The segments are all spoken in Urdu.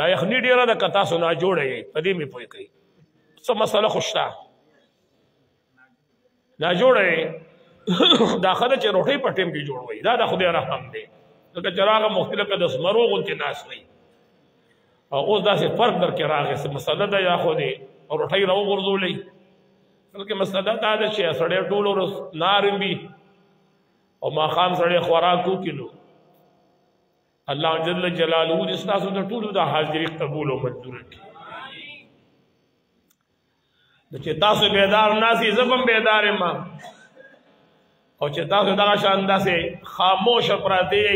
دا یخنی ډیره د کتا سو نه جوړه پدې می پوي کوي څه مسله خوشتا دا جوړه دا خدای چې روټي پټیم کې جوړوي دا د خدای رحم دی لکه چراغ مختلفه د سمرو غونتی ناس وي او اوس داسې فرق در کې راغی څه مسله ده یا خو دې روټي راو غورځولې بلکې مسله دا ده چې سړی ټول ورځ نارم وي او ماښام سړی خوراکو کینو الله جل جلاله دې ستاسو د ټولو د حاضري قبول او منظور کړي چې تاسو بیدار ناسي زبم بیدار ما او چې تاسو دغه شان داسې خاموش پراته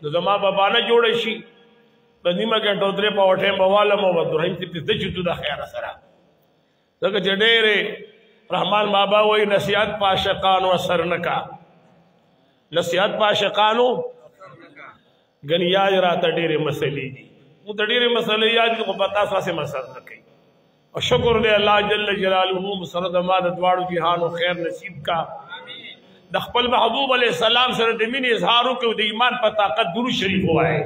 نو زما بابا نه جوړ شي په نیمه غنټه درې په وټه بواله مو ودرهم چې د چتو د خیر سره دغه جډېره رحمان بابا وای نصیحت پاشقانو اثر نکا نصیحت پاشقانو غنی یاد راته ډېرې مسلې دي مو د ډېرې مسلې یاد کو پتا ساسه مسله نکي او شکر دې الله جل جلاله مسرد ما د دواړو جهانو خیر نصیب کا د خپل محبوب علیہ السلام سره د مینې اظهار وکړو د ایمان په طاقت درود شریف وایي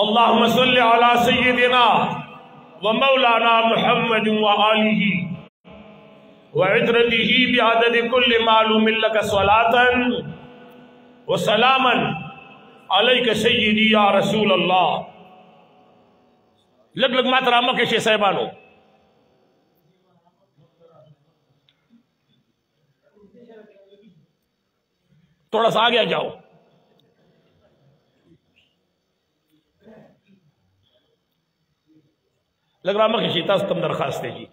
اللهم صل على سيدنا ومولانا محمد وآله وعترته بعدد كل معلوم لك صلاة وسلاما عليك سيدي يا رسول الله لگ لگ مات رامہ کے شیخ صاحبانو تھوڑا سا آگے جاؤ لگ رامہ کے شیخ تم درخواست ہے جی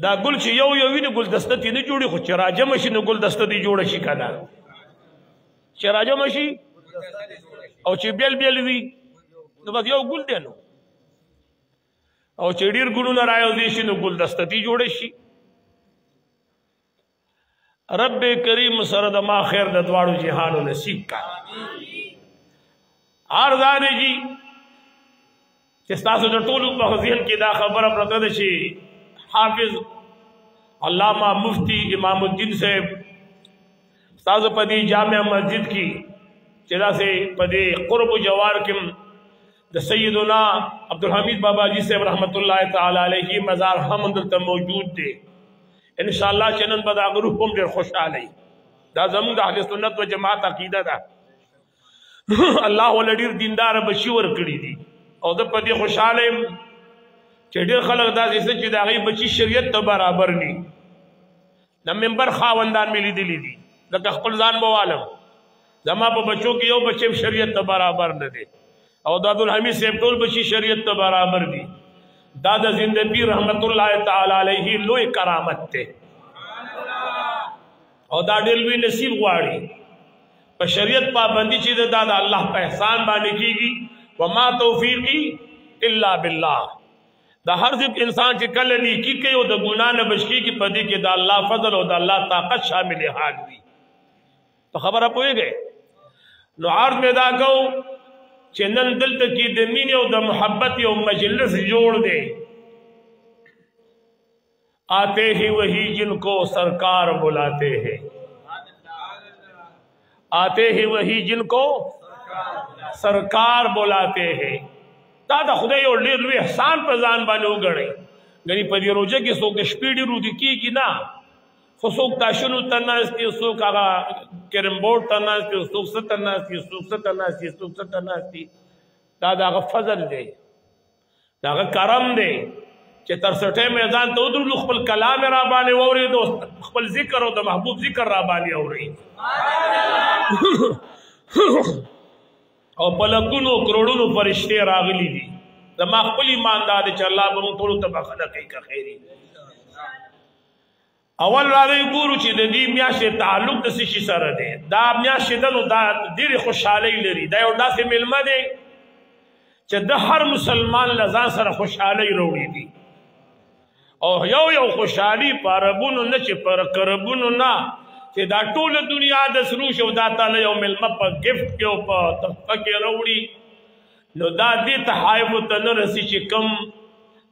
دا گل چې یو یو ویني گل دسته تی نه جوړي خو چې راجم شي نو گل دسته دی جوړ شي کنه چې راجم شي او چې بیل بیل وی نو بس یو ګل دی نو او چې ډیر ګلونه رايو دي شي نو ګل دسته دی جوړ شي رب کریم سره د ما خیر د دواړو جهانو نصیب کا ارزان جی چې تاسو د ټولو په ذهن کې دا خبره پرته ده شي حافظ علامہ مفتی امام الدین صاحب تاسو په دې جامع مسجد کې چې داسې په دې قرب و جوار کې د سیدنا عبدالحمید بابا جی صاحب رحمت الله تعالی علیه مزار هم دلته موجود دی ان شاء الله چې نن به دا غروب هم ډېر خوشاله دا زموږ د اهل سنت و جماعت عقیده ده الله ول ډېر دیندار بچي ورکړي دي او د په دې خوشاله چې ډېر خلک داسې چې د هغې بچي شریعت ته برابر دي د منبر خاوندان مې لیدلي دي لکه خپل ځان به والم زما په بچو کې یو بچی شریعت ته برابر نه دی او د عبدالحمید صاحب ټول بچي شریعت ته برابر دي دا د زندگی رحمت الله تعالی علیه لوی کرامت ته او دا ډېر لوی نصیب غواړي په شریعت پابندي چې دا د الله په احسان باندې کیږي وما توفیقی الا بالله دا هر ځب انسان چې کله نیکی کوي او د ګناه نه بچ کیږي په دې کې د الله فضل او د الله طاقت شامل حال وي په خبره پوهیږئ نو عرض مې دا کو چې نن دلته کې د مینې او د محبت یو مجلس جوړ دی آتے ہی وہی جن کو سرکار بلاتے ہیں آتے ہی وہی جن کو سرکار بلاتے ہیں دا د خدای یو ډېر لوی احسان په ځان باندې وګڼئ ګنې په دې روژه کې څوک د شپې ډېر روږدي کېږي نه خو څوک تاشنو ته ناست دي څوک هغه کرم بورډ ته ناست دي څوک څه ته ناست دي څوک څه ته ناست دي څوک څه ته ناست دي دا د هغه فضل دی د هغه کرم دی چې تر سټۍ میدان ته ودرېدلو خپل کلام یې را باندې واورېدو خپل ذکر او د محبوب ذکر را باندې اورئ او په لکونو کروڑونو فرشتې راغلي دي زما خپل ایمان دا دی چې الله به موږ ټولو ته بخښنه کوي که خیري اول راځئ ګورو چې د دې میاشتې تعلق د څه شي سره دی دا میاشتې ده نو دا ډېرې خوشحالۍ لري دا یو داسې میلمه دی چې د هر مسلمان له ځان سره خوشحالۍ راوړي دي او یو خوشحالي په عربونو نه چې په کربونو نه چې دا ټوله دنیا د سروش او دا تعالی یو میلمه په ګفټ کې او په تحفه کې راوړي نو دا دې تحایف ته نه رسي چې کم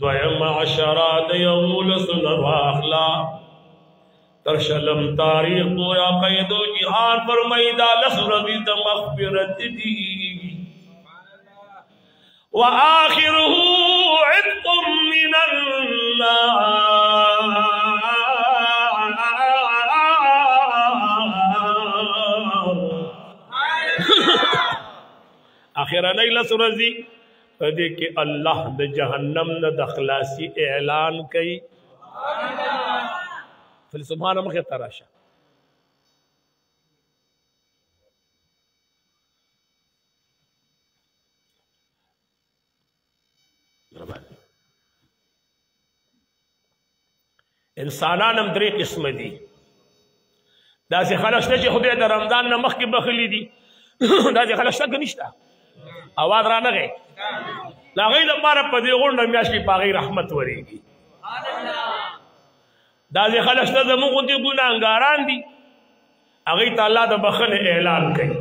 دویم عشرہ دیول سنر واخلا ترشلم تاریخ پورا قید و جہان فرمائی دا لسرزی دا مغفرت دی وآخره عتق من النار آخرہ نہیں لسرزی فدے کہ اللہ دا جہنم نا دخلاسی اعلان کئی فلی سبحانہ مخی تراشا انسانان هم درې قسم دي داسې خلک شته چې خدای د رمضان نه مخکې بخلي دي داسې خلک شته که نشته اواز رانغی د هغوی لپاره په دې غونډه میاشت کې په هغوی رحمت ورېږي داسې خلک شته زموږ غوندې ګناهګاران دي هغوی ته الله د بخښنې اعلان کوي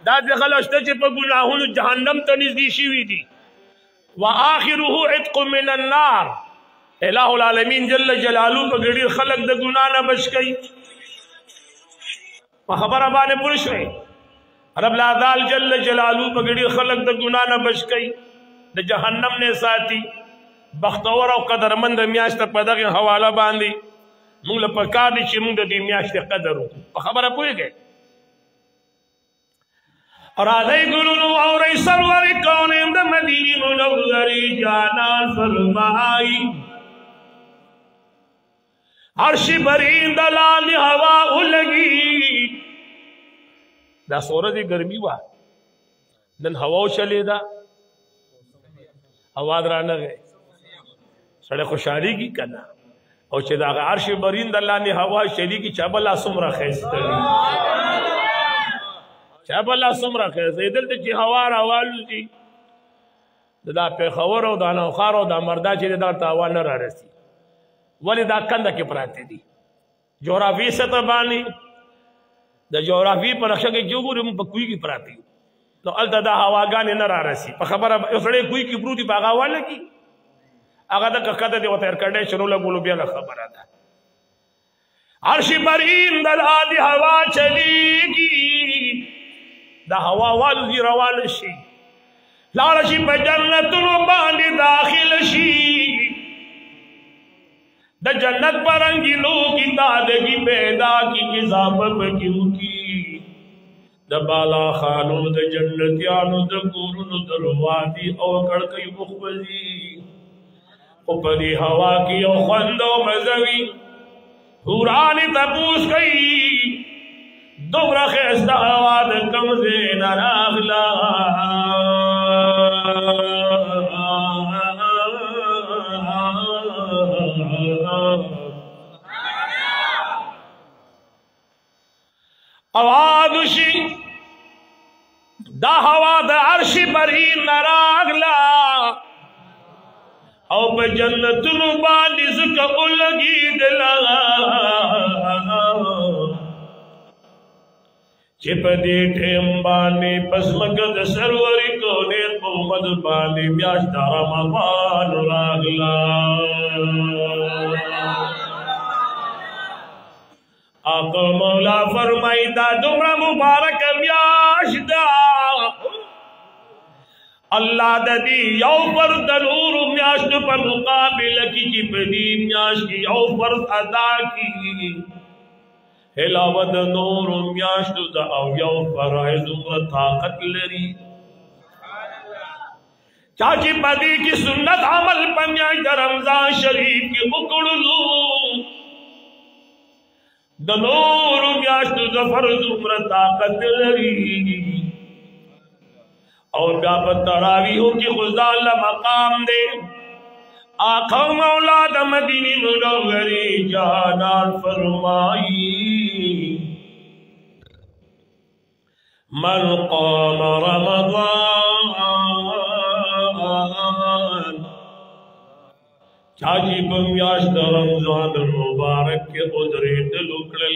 داسې خلک شته چې په ګناهونو جهنم ته نږدې شوي دي وآخره عتق من النار الہ العالمین جل جلالو پا گڑیر خلق دا گناہ نہ بچ گئی پا خبر ابانے پوش رہے رب العذال جل جلالو پا گڑیر خلق دا گناہ نہ بچ گئی دا جہنم نے ساتھی بختور و قدر مند میاشت پا دقی حوالہ باندی مونگ لپکار دی چی مونگ دا دی میاشت قدر ہو پا خبر پوئے گئے اور آدھائی گلونو اور ای سروری کونیم دا مدینی منوری جانان فرمائی عرش برین دلال ہوا لگی دا سورت گرمی وا نن ہوا چلے دا ہوا درانا گئے سڑے خوشحالی کی کنا اور چھ دا عرش برین دلال ہوا چلی کی چابلا سمرہ خیستری چابلا سمرہ خیستری دلتے چی ہوا روالو چی دا پیخور و دا نوخار و دا مردہ چی دا تاوان را رسی ولی دا کندہ کے پراتے دی جغرافی سطح بانی دا جغرافی پر نقشہ کے جو گوری من پا کوئی کی پراتی تو علتا دا ہواگانی نہ را رسی پا خبر اسڑے کوئی کی پروتی پا آغا والا کی آغا دا ککتا دی وطا ارکڑے شنو لگولو بیا خبر آتا عرش برین دل آدھی ہوا چلی گی دا ہوا والدی روان شی لارشی پا جنتن باندی داخل شی دا جنت پر انگلوں کی دادگی پیدا کی اضافت کیوں کی دا بالا خانوں دا جنتیانوں دا گورن دروادی او کڑکئی مخبزی اوپری ہوا کی او خند و مزوی حورانی تپوس کئی دوبرا خیستہ ہوا دا کمزے نراغلا آوادشی دا ہوا دا عرش برین نراغلا او پا جنت نبانی زکا اولگی دلا چپ دیٹھے امبانی پس مگد سروری کونین محمد بانی میاش دارا مغان راغلا آقا مولا فرمائی دا دمرا مبارک میاش دا اللہ دا دی یو فرد نور میاش پر مقابل کی جی پدی میاش کی یو فرد ادا کی حلاوت نور میاش دا او یو فرائض و طاقت لری چاچی پدی کی سنت عمل پمیاش دا رمضان شریف کی اکڑلو دا نور میاشت دا فرض عمر طاقت لری اور بیا پر تراویحوں کی خدا اللہ مقام دے آقا مولا دا مدینی منوری جانان فرمائی من قام رمضان چاچی بمیاش دا رمضان المبارک کے ادھرے دل اکڑل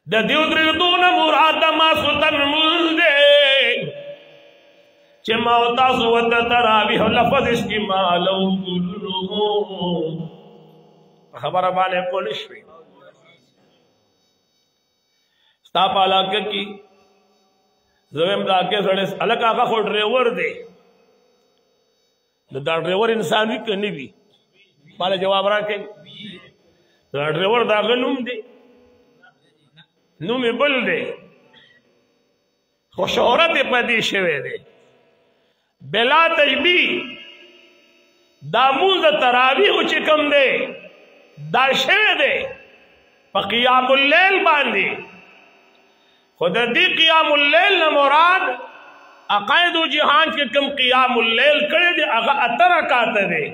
دا دی ادھرے دون مراد ما سلطن ملدے چې ما او تاسو ورته تراویح لفظ استعمالو کولو خبره باندې پوه نه شوې ستا په علاقه کې زویم علاقې سړی هلک هغه خو ډریور دی دا ډریور انسان وي که نه وي ماله جواب راکړئ دا ډریور د هغه نوم دی نوم یې بل دی خو شهرت یې په دې شوی دی بلا تشبیه دا مونځ د تراویحو چې کوم دی دا شوی دی په قیام اللیل باندې خو د دې قیام اللیل نه مراد عقاید و جهان کې کوم قیام اللیل کړی دی هغه 8 رکعات دی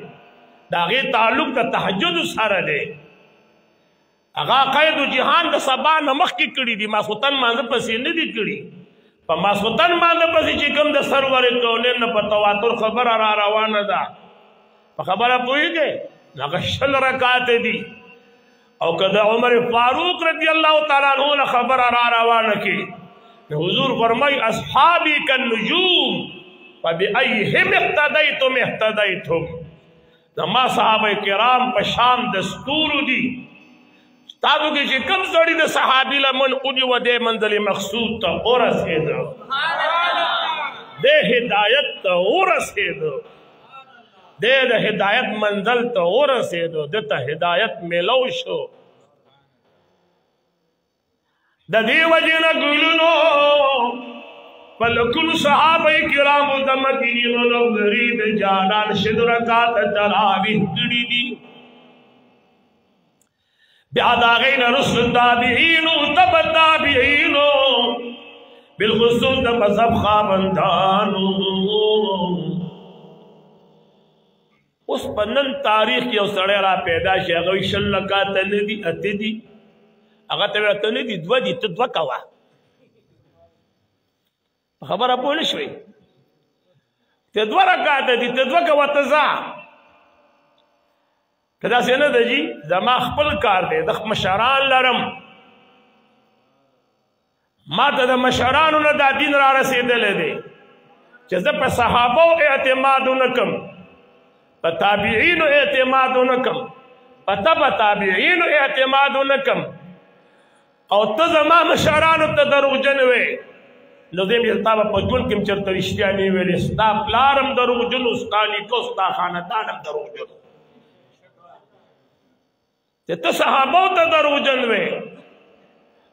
د هغې تعلق د تهجد سره دی هغه عقاید و جهان د سبا نه مخکې کړي دي ماسخوتن مانځه پسې نه دي کړي په ماسخوتن مانځه پسې چې کوم د سرور کونین نه په تواتر خبره را روانه ده په خبره پوهېږئ هغه 20 رکعات دي او که د عمر فاروق رضی الله تعالی عنہ نه خبره را روانه کې حضور فرمای اصحابی کالنجوم فبأیهم اهتدیتم اهتدیتم زما صحابه کرام په شان د ستورو دي تاسو کې چې کوم سړي د صحابي لمن اونې و دې منزل مقصود ته ورسېده د هدایت ته ورسېده د هدایت منزل ته ورسېده دته هدایت میلو شو د دې وجې نه ګلونو فلکل صحابه کرامو د مدینې منورې د جانان شل رکعات تراویح کړي دي بیا د هغې نه رسل تابعینو تبع تابعینو بالخصوص د مذهب خاوندانو اوس په نن تاریخ کې یو سړی را پیدا شي هغه وایي 20 رکعات نه دي 8 دي هغه ته وایي 8 نه دي 2 دي ته 2 کوه خبره پوه نه شوې ته 2 رکعات دي ته 2 کوه ته ځه که داسې نه ده جي زما خپل کار دی د مشران لرم ما ته د مشرانو نه دا دین را رسېدلی دی چې زه په صحابو اعتماد ونه کړم په تابعینو اعتماد ونه کړم په تبع تابعینو اعتماد ونه کړم او ته زما مشرانو ته دروغجن وې نو زه یې ستا به په ژوند کې هم چېرته رښتیا نه ویلې ستا پلار هم دروغجن و ستا نیکه ستا خاندان هم دروغجن چې ته صحابو ته دروغجن وې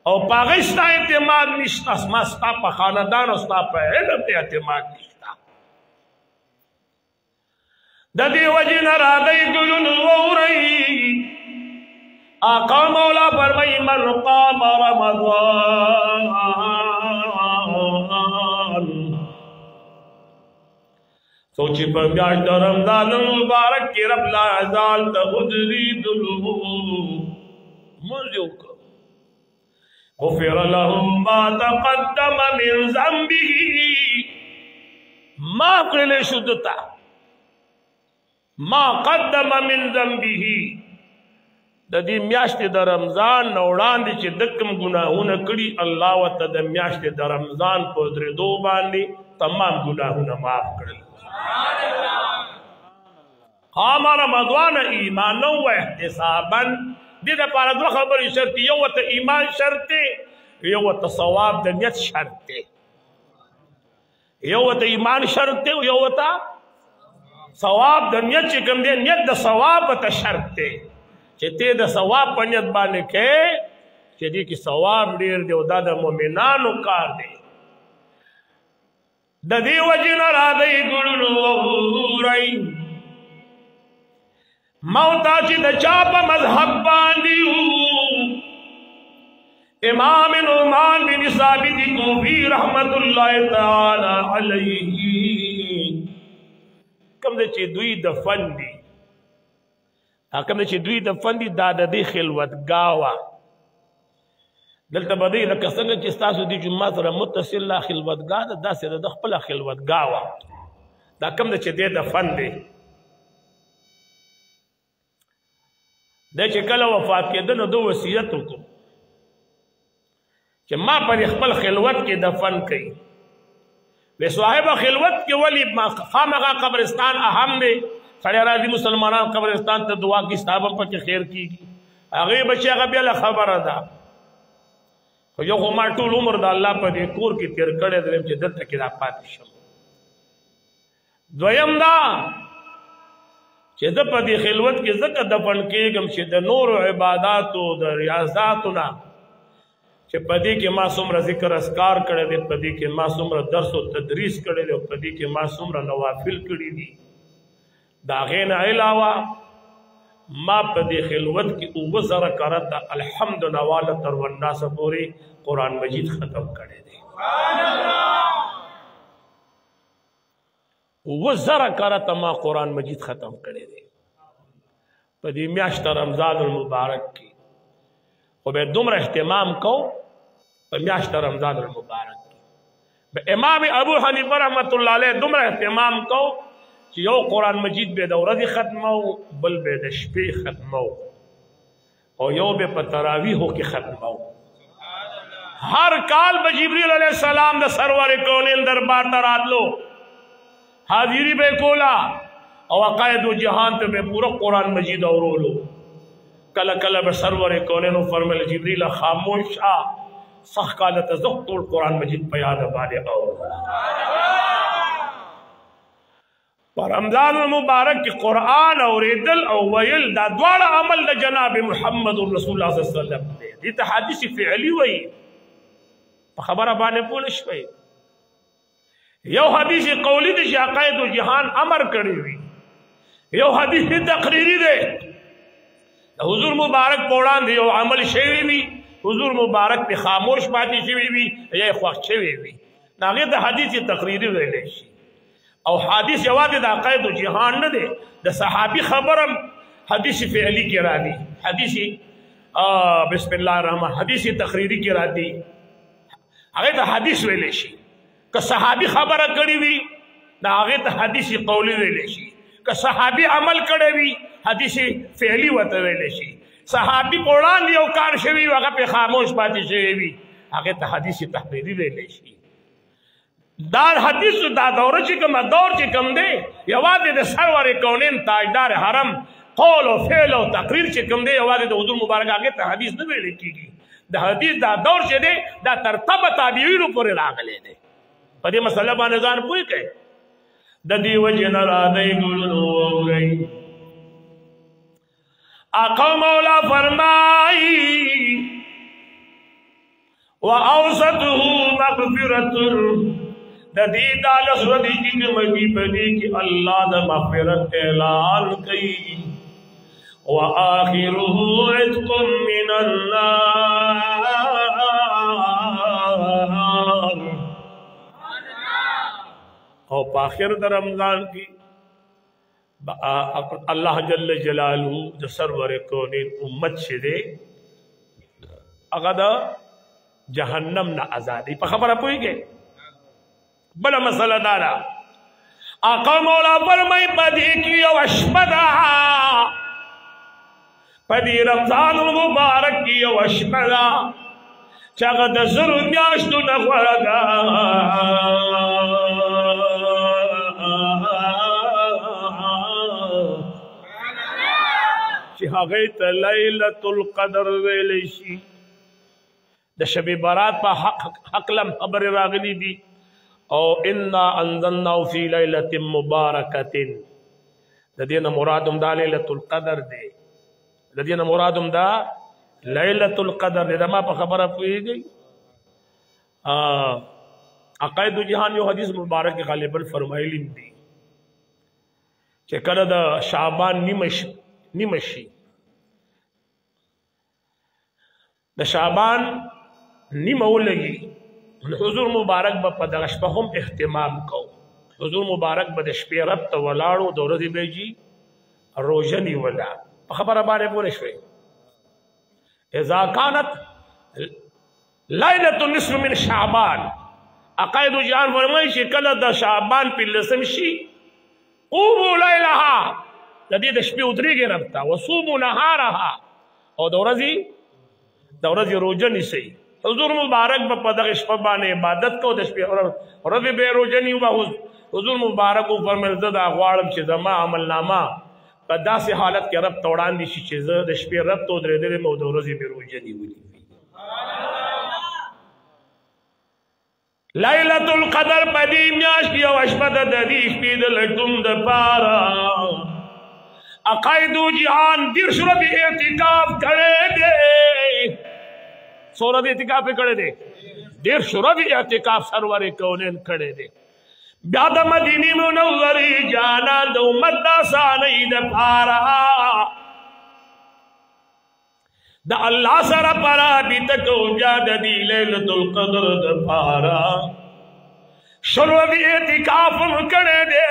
او په هغې ستا اعتماد نشته ما ستا په خاندان او ستا په علم اعتماد نشته د دې وجې نه راغی ګلونو واورئ آقا مولا فرمایي من قام رمضان سوچی په میاشت د رمضان مبارک کې رب لا زال ته حضري دلو مونځ یې وکړه غفر له ما تقدم من ذنبه ما کړلی شو دته ما قدم من ذنبه د دې میاشتې د رمضان نه وړاندې چې د کوم ګناهونه کړي الله ورته د میاشتې د رمضان په درېدو باندې تمام ګناهونه معاف کړل قام رمضان ایمانا و احتسابا دې دپاره دوه خبرې شرط دي یو ورته ایمان شرط دی یو ورته ثواب د نیت شرط دی یو ورته ایمان شرط دی یو ورته ثواب د نیت چې کوم دی نیت د ثواب ته شرط دی چې ته د ثواب په نیت باندې کې چې دې کې ثواب ډېر دی او دا د مؤمنانو کار دی د دې وجې نه راځئ ګلونو واورئ موتا چې د چا په مذهب باندې امام نعمان بن ثابت کوفی رحمت الله تعالی علیه کوم چې دوی دفن دي کوم چې دوی دفن دي دا د دې خلوتګاه وه دلته به دوی لکه څنګه چې ستاسو د جومات سره متصل لا خلوتګاه ده داسې د خپله خلوتګاه وه دا کوم چې دی دفن دی دا چې کله وفات کېده نو ده وصیت وکړو چې ما پر خپل خلوت کې دفن کړي بے صاحب خلوت کے ولی خامخا قبرستان اہم دے سڑے راضی مسلمانان قبرستان تے دعا کی ستابم پر کے خیر کی گی اگے بچے اگے بیل خبر دا یو خو ما ټول عمر دا الله په دې کور کې تیر کړی دی چې دلته کې دا پاتې شم دویم دا چې د په دې خلوت کې ځکه دفن کېږم چې د نور عباداتو د ریاضاتو نه چې په دې کې ما څومره ذکر اذکار کړی دی په دې کې ما څومره درس او تدریس کړی دی په دې کې ما څومره نوافل کړي دي د هغې نه علاوه ما په دې خلوت کې 2000 کرته الحمد نواله تر والناس پورې قرآن مجید ختم کړی دی 2000 کرته ما قرآن مجید ختم کړی دی په دې میاشت رمضان المبارک کې خو به دومره اهتمام کو په میاشت رمضان المبارک کې امام ابو حنیفه رحمت الله علیه دومره اهتمام کو چې یو قرآن مجید به د ورځې ختمو بل به د شپې ختمو او یو به په تراویحو کې ختمو هر کال به جبریل علیہ السلام د سرور کونین دربار ته راتلو حاضری به کولا او عقاید و جهان ته به پورا قرآن مجید اورولو کله کله به سرور کونین فرمایل جبریل خاموش صح کال ته زه ټول قرآن مجید په یاد باندې اورو پر رمضان المبارک کی قرآن اوریدل او ویل دا دواړه عمل د جناب محمد رسول الله صلی الله علیه وسلم دی دې ته حدیث فعلی وایي په خبره باندې پوه شوي یو حدیث قولی دی چې عقاید و جهان امر کړی وي یو حدیث تقریری دی حضور مبارک په وړاندې یو عمل شوی وي حضور مبارک په خاموش پاتې شوی وي یا خوښ شوی وي هغې ته حدیث تقریری ویلی شي او حدیث یوازې د عقاید و جهان نه دی د صحابي خبرم حدیث فعلی کې راځي حدیث بسم الله الرحمن حدیث تقریری کې راځي هغې ته حدیث ویلی شي که صحابي خبره کړې وي د هغې ته حدیث قولی ویلی شي که صحابي عمل کړی وي حدیث فعلی ورته ویلی شي صحابي په وړاندې یو کار شوي وي هغه پې خاموش پاتې شوی وي هغې ته حدیث تقریري ویلی شي دا حدیث دا دور چې کوم دور چې کوم دی یوازې د سرور کونین تاجدار حرم قول او فعل او تقریر چې کوم دی یوازې د حضور مبارک هغې ته حدیث نه ویل کېږي د حدیث دا دور چې دی دا تر تبع تابعینو پورې راغلی دی په دې مسله باندې ځان پوه کړئ د دې وجې نه راځئ ګلونو واورئ آقا مولا فرمایي وَأَوْسَطُهُ مَغْفِرَةٌ د دې دا لفظ دی چې مګي په دې کې الله د مغفرت اعلان کوي وآخره عتق من النار او په آخر د رمضان کې الله جل جلاله د سرور کونین امت شه دی هغه د جهنم نه آزادی په خبره پوهیږئ بله مسله دا ده آقا مولا فرمایي په دې کې یو شپه ده په دې رمضان المبارک کې یو شپه ده چې هغه د زرو میاشتو نه غوره ده چې هغې ته لیلة القدر ویلی شي د شب برات په حق لم خبر راغلی دي او انا انزلناه فی لیلة مبارکة د دې نه مراد هم دا لیلة القدر دی د دې نه مراد هم دا لیلة القدر دی د ما په خبره پوهېږئ عقاید جهان یو حدیث مبارک غالبا فرمایلی دي چې کله د شعبان نیمه شي د شعبان نیمه ولګي حضور مبارک به په دغه شپه هم اهتمام کو حضور مبارک به د شپې رب ته ولاړو د ورځې به جي روژه نیوله په خبره باندې پوه شوئ اذا كانت لیلة النصف من شعبان عقاید جهان فرمایي چې کله د شعبان په لسم شي قوموا لیلها د دې د شپې ودرېږئ رب ته وصوموا نهارها او د ورځې روژه نیسئ حضور مبارک په دغه شپه باندې عبادت کو د شپې ورځې به روزه نیو. حضور مبارک فرمایل زه دا غواړم چې زما عمل نامه په داسې حالت کې رب ته وړاندې شي چې زه د شپې رب ته ودرېدلی یم او د ورځې به روزه نیولې وي. لیلة القدر په دې میاشت کې یوه شپه ده د دې شپې د لټون دپاره عقایدو جهان 150 ورځې اعتکاف کړی دی. څو ورځې اعتکاف یې کړی دی؟ 150 ورځې اعتکاف سرور کونین کړی دی. بیا د مدینې منورې جانان د امت د اسانۍ دپاره د الله سره پرابطه کوو بیا د دې لیلة القدر دپاره 100 ورځې اعتکاف هم کړی دی.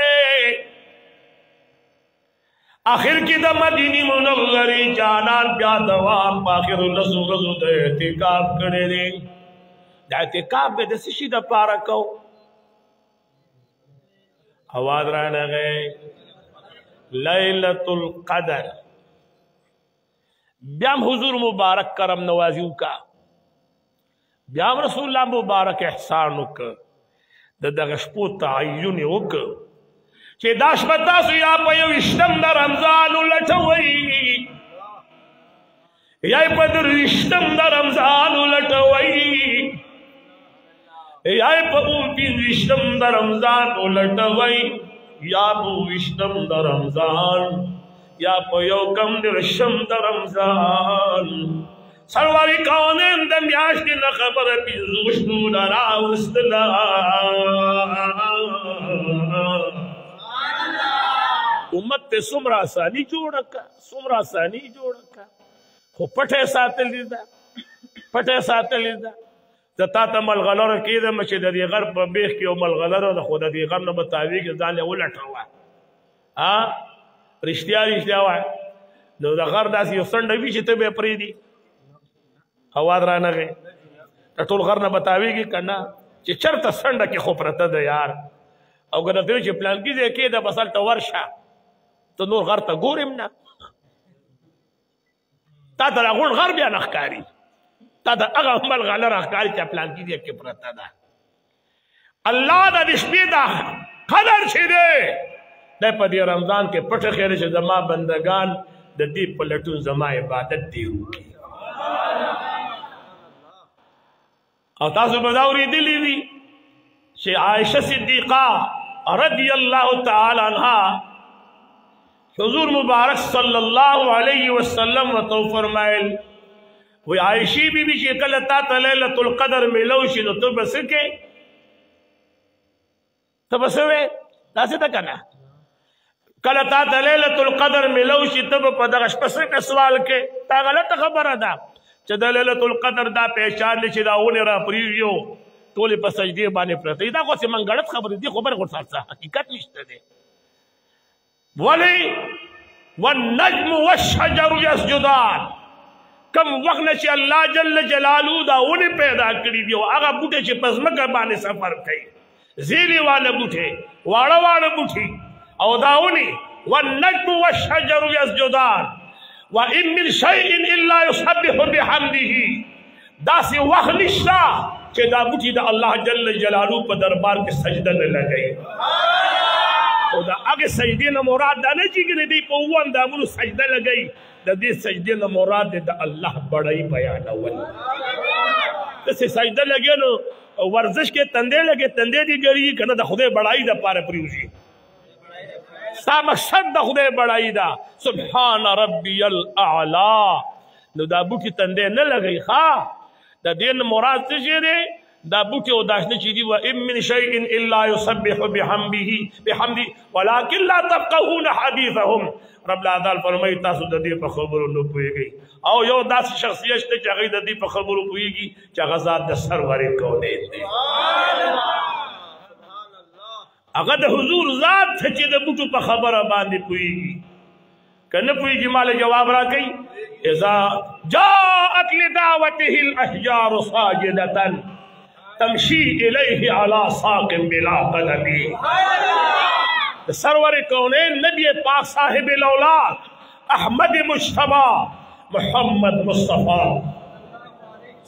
آخر کې د مدینې منورې جانان بیا دوام په آخر 10 ورځو د اعتکاف کړی دی. د اعتکاف به د څه شي دپاره کوو؟ آواز رانغی لیلة القدر. بیام حضور مبارک کرم نوازیو کا، بیام رسول اللہ مبارک احسانو کا د دغه شپو تعین وکړه چې دا شپه تاسو یا په 20 د رمضان لټوئ یا په 30 د رمضان لټوئ یا په 20 د رمضان لټوئ یا په 20 د رمضان یا په 1 د رمضان. سرور کونین د میاشتې نه خبره 50 راوستله. امت ته څومره اساني جوړه کړه، څومره اساني جوړه کړه، خو پټه ساتلې ده، پټه ساتلې ده. زه تا ته ملغلره کېدم چې د دې غر په بیخ کې یو ملغلره ده، خو د دې غر نه به تاویږي ځان یې ولټوه. رښتیا رښتیا وایه نو د غر داسې یو څنډه وي چې ته به یې پرېږدي. هوا درانغې د ټول غر نه به تاویږي که نه چې چېرته څنډه کې خو پرته ده یار. او که درته وي چې پلانکي ځای کېده بس هلته ورشه ته نور غر ته ګورم نه، تا ته د غونډ غر بیا نه ښکاري، تا ته هغه ملغلره ښکاري چې پلانکي ځای کې پرته ده. الله د دې شپې دا قدر چې دی دی په دې رمضان کې پټه خیره چې زما بندگان د دې په لټون زما عبادت دی وکړي. او تاسو به دا اورېدلي وي چې عایشه صدیقه رضی الله تعالی عنها حضور مبارک صلی الله علیه وسلم ورته فرمایل وی عایشې بیبي چې کله تا ته لیلة القدر میلو شي نو ته به څه کوې؟ ته به څه وې؟ داسې ده که نه؟ کله تا ته لیلة القدر میلو شي ته به په دغه شپه څنګه سوال کوې؟ دا غلطه خبره ده چې د لیلة القدر دا پېچان دی چې دا ونې را پرېږدي ټولې په سجدې باندې پرته دي. دا خو چې منګړت خبرې دي، خبرې خو څه حقیقت نشته دی. ولې والنجم والشجر یسجدان، کم وخت نه چې الله جل جلاله دا ونې پیدا کړي دي او هغه بوټي چې په ځمکه باندې سفر کوي، زیلې واله بوټي، واړه واړه بوټي او دا ونې والنجم والشجر یسجدان وإن من شيء إلا يسبح بحمده. داسې وخت نشته چې دا بوټي د الله جل جلاله په دربار کې سجده نه لګوي. او د هغې سجدې نه مراد دا نه چې دوی په 7 اندامونو سجده لګوي، د دې سجدې نه مراد دی د الله بړۍ بیانول. داسې سجده لګوي نو ورزش کې تندې لګې تندې دې ګرېږي که نه د خدای بړایي دپاره پرېوځي. ستا مقصد د خدای بړایي ده. سبحان ربي الاعلی نو دا بوټي تندې نه لګوي. ښه د دې نه مراد څه شی دی؟ دا بوټي او دا شنه چې دي وإن من شيء إلا يسبح بحمده ولكن لا تفقهون حديثهم. رب العزت فرمایي تاسو د دې په خبرو نه پوهېږئ. او یو داسې شخصیت شته چې هغوی د دې په خبرو پوهېږي چې هغه ذات د سرور کونین دی، هغه د حضور ذات چې د بوټو په خبره باندې پوهېږي. که نه پوهېږي ماله جواب راکوي اذا جاءت لدعوته الأحجار ساجدة تمشي إليه على ساق بلا قدم. سرور کونین نبی پاک صاحب الاولاد احمد مجتبی محمد مصطفی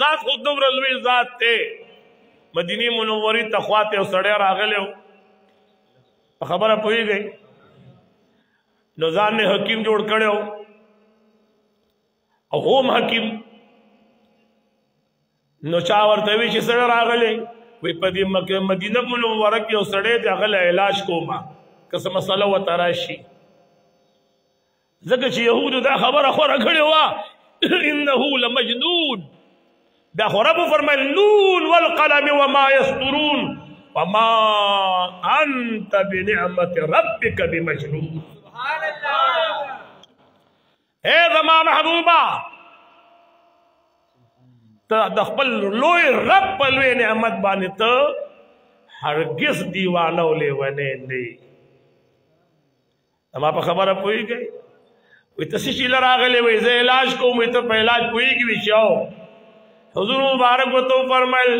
ذات خود دومره لوی ذات ته مدینه منوره تخواته او سړی راغلی خبره پوهیږي نو ځان نه حکیم جوړ کړو او هم حکیم نو چا ورته وی چې سړی راغلی وی په دې مدینه منوره کې او سړی ته غل علاج کوما کس مسله و تراشی ځکه چې يهودو دا خبره خوره کړې وه انه لمجنون دا خو رب فرمایل نون والقلم وما يسطرون وما انت بنعمت ربك بمجنون سبحان الله اے زما محبوبا ته د خپل لوی رب په لوی نعمت باندې ته هرگز دیوانه ولې ونه نه اما په خبره پوهیږي وی تسشی لراغلے وی زی علاج کو وی تو پہ علاج کوئی کی ویشاو حضور مبارک و تو فرمائل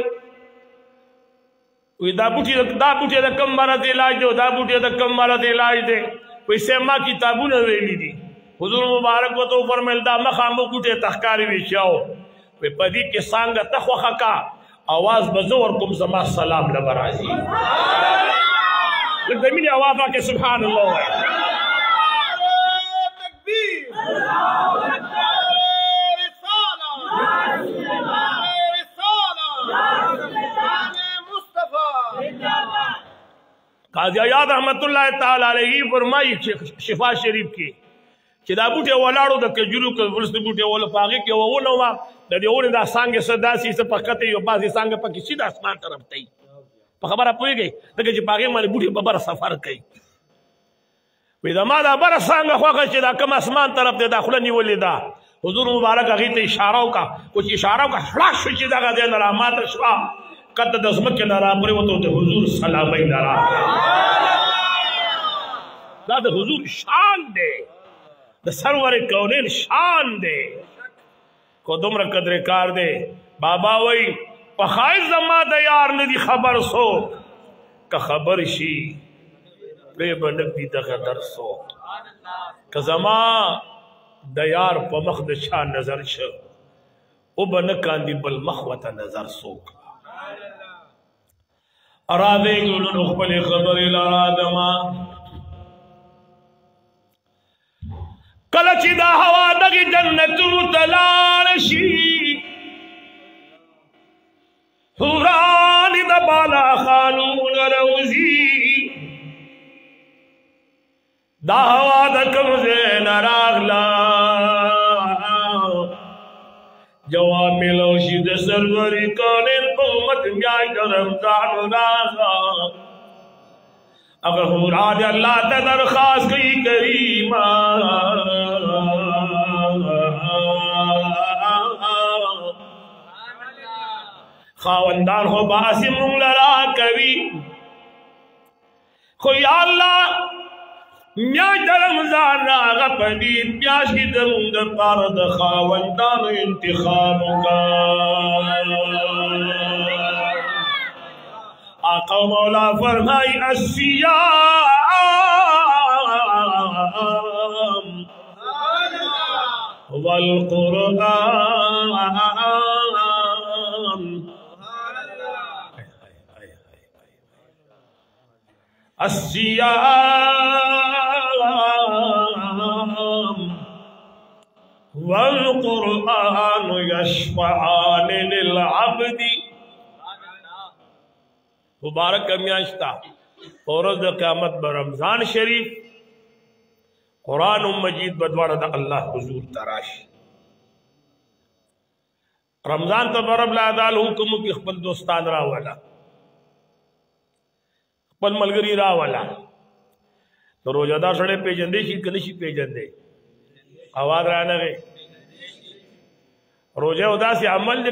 وی دا بوٹی دا کم مرد علاج دے دا بوٹی دا کم مرد علاج دے وی سیما کتابون ویلی دی حضور مبارک و تو فرمائل دا مخامو بوٹی تخکاری ویشاو وی پدی کے سانگا تخوخا کا آواز بزور کم زما سلام لبرازی لگ دمینی آوازا کے سبحان اللہ ہے قاضی عیاض رحمت اللہ تعالی علیہ فرمائی شفا شریف کی چې دا بوټه ولاړو د کجورو کې ورسته بوټه ول پاږي کې وونه وا د دې ورې دا څنګه صدا سي څه پکته یو باسي څنګه پکې سیده اسمان طرف ته په خبره پويږي دغه چې پاږي باندې بوټه ببر سفر کوي وې دا ما دا بر څنګه خوغه چې دا کم اسمان طرف ته داخله نیولې دا حضور مبارک هغه ته اشاره وکا کوم اشاره وکا خلاص شو چې دغه د رحمت شوا کته د زمکه نه را پرې وته ته حضور سلام علیه دا د حضور شان دی د سرور کونین شان دے کو دومره قدر کار دے بابا وی پخای زما د یار ندی خبر سو که خبر شي بے بنک دی دغه در سو که زما د یار په مخ د چا نظر شو او بنکان دی بل مخ وته نظر سو اراده ګلو خپل خبر الارادما کله چې دا هوا دغه جنتونو تلال شي حوران د بالا خانون روزي دا هوا د کوم ځای نه راغلا جواب ملو شي د سروري کونین امت بیا د رمضان راغلا اگر حوران اللہ تا درخواست کی کریمہ خواندان ہو باسی مونگ لرا کوي خو یا اللہ میاش در رمضان راغا پدی میاش کی درون در پارد خواندان انتخاب کا آقا مولا فرمائی الصیام والقرآن الصیام والقرآن یشفعان للعبد مبارک میاشتا اورز د قیامت بر رمضان شریف قرآن مجید بدوارد اللہ حضور تراش رمضان تا برب لادال حکم کی خپل دوستان را والا خپل ملگری را والا تو روزادار سڑے پیجندے شید کنشی پیجندے آواز رانا گئے روزه او داسې عمل دی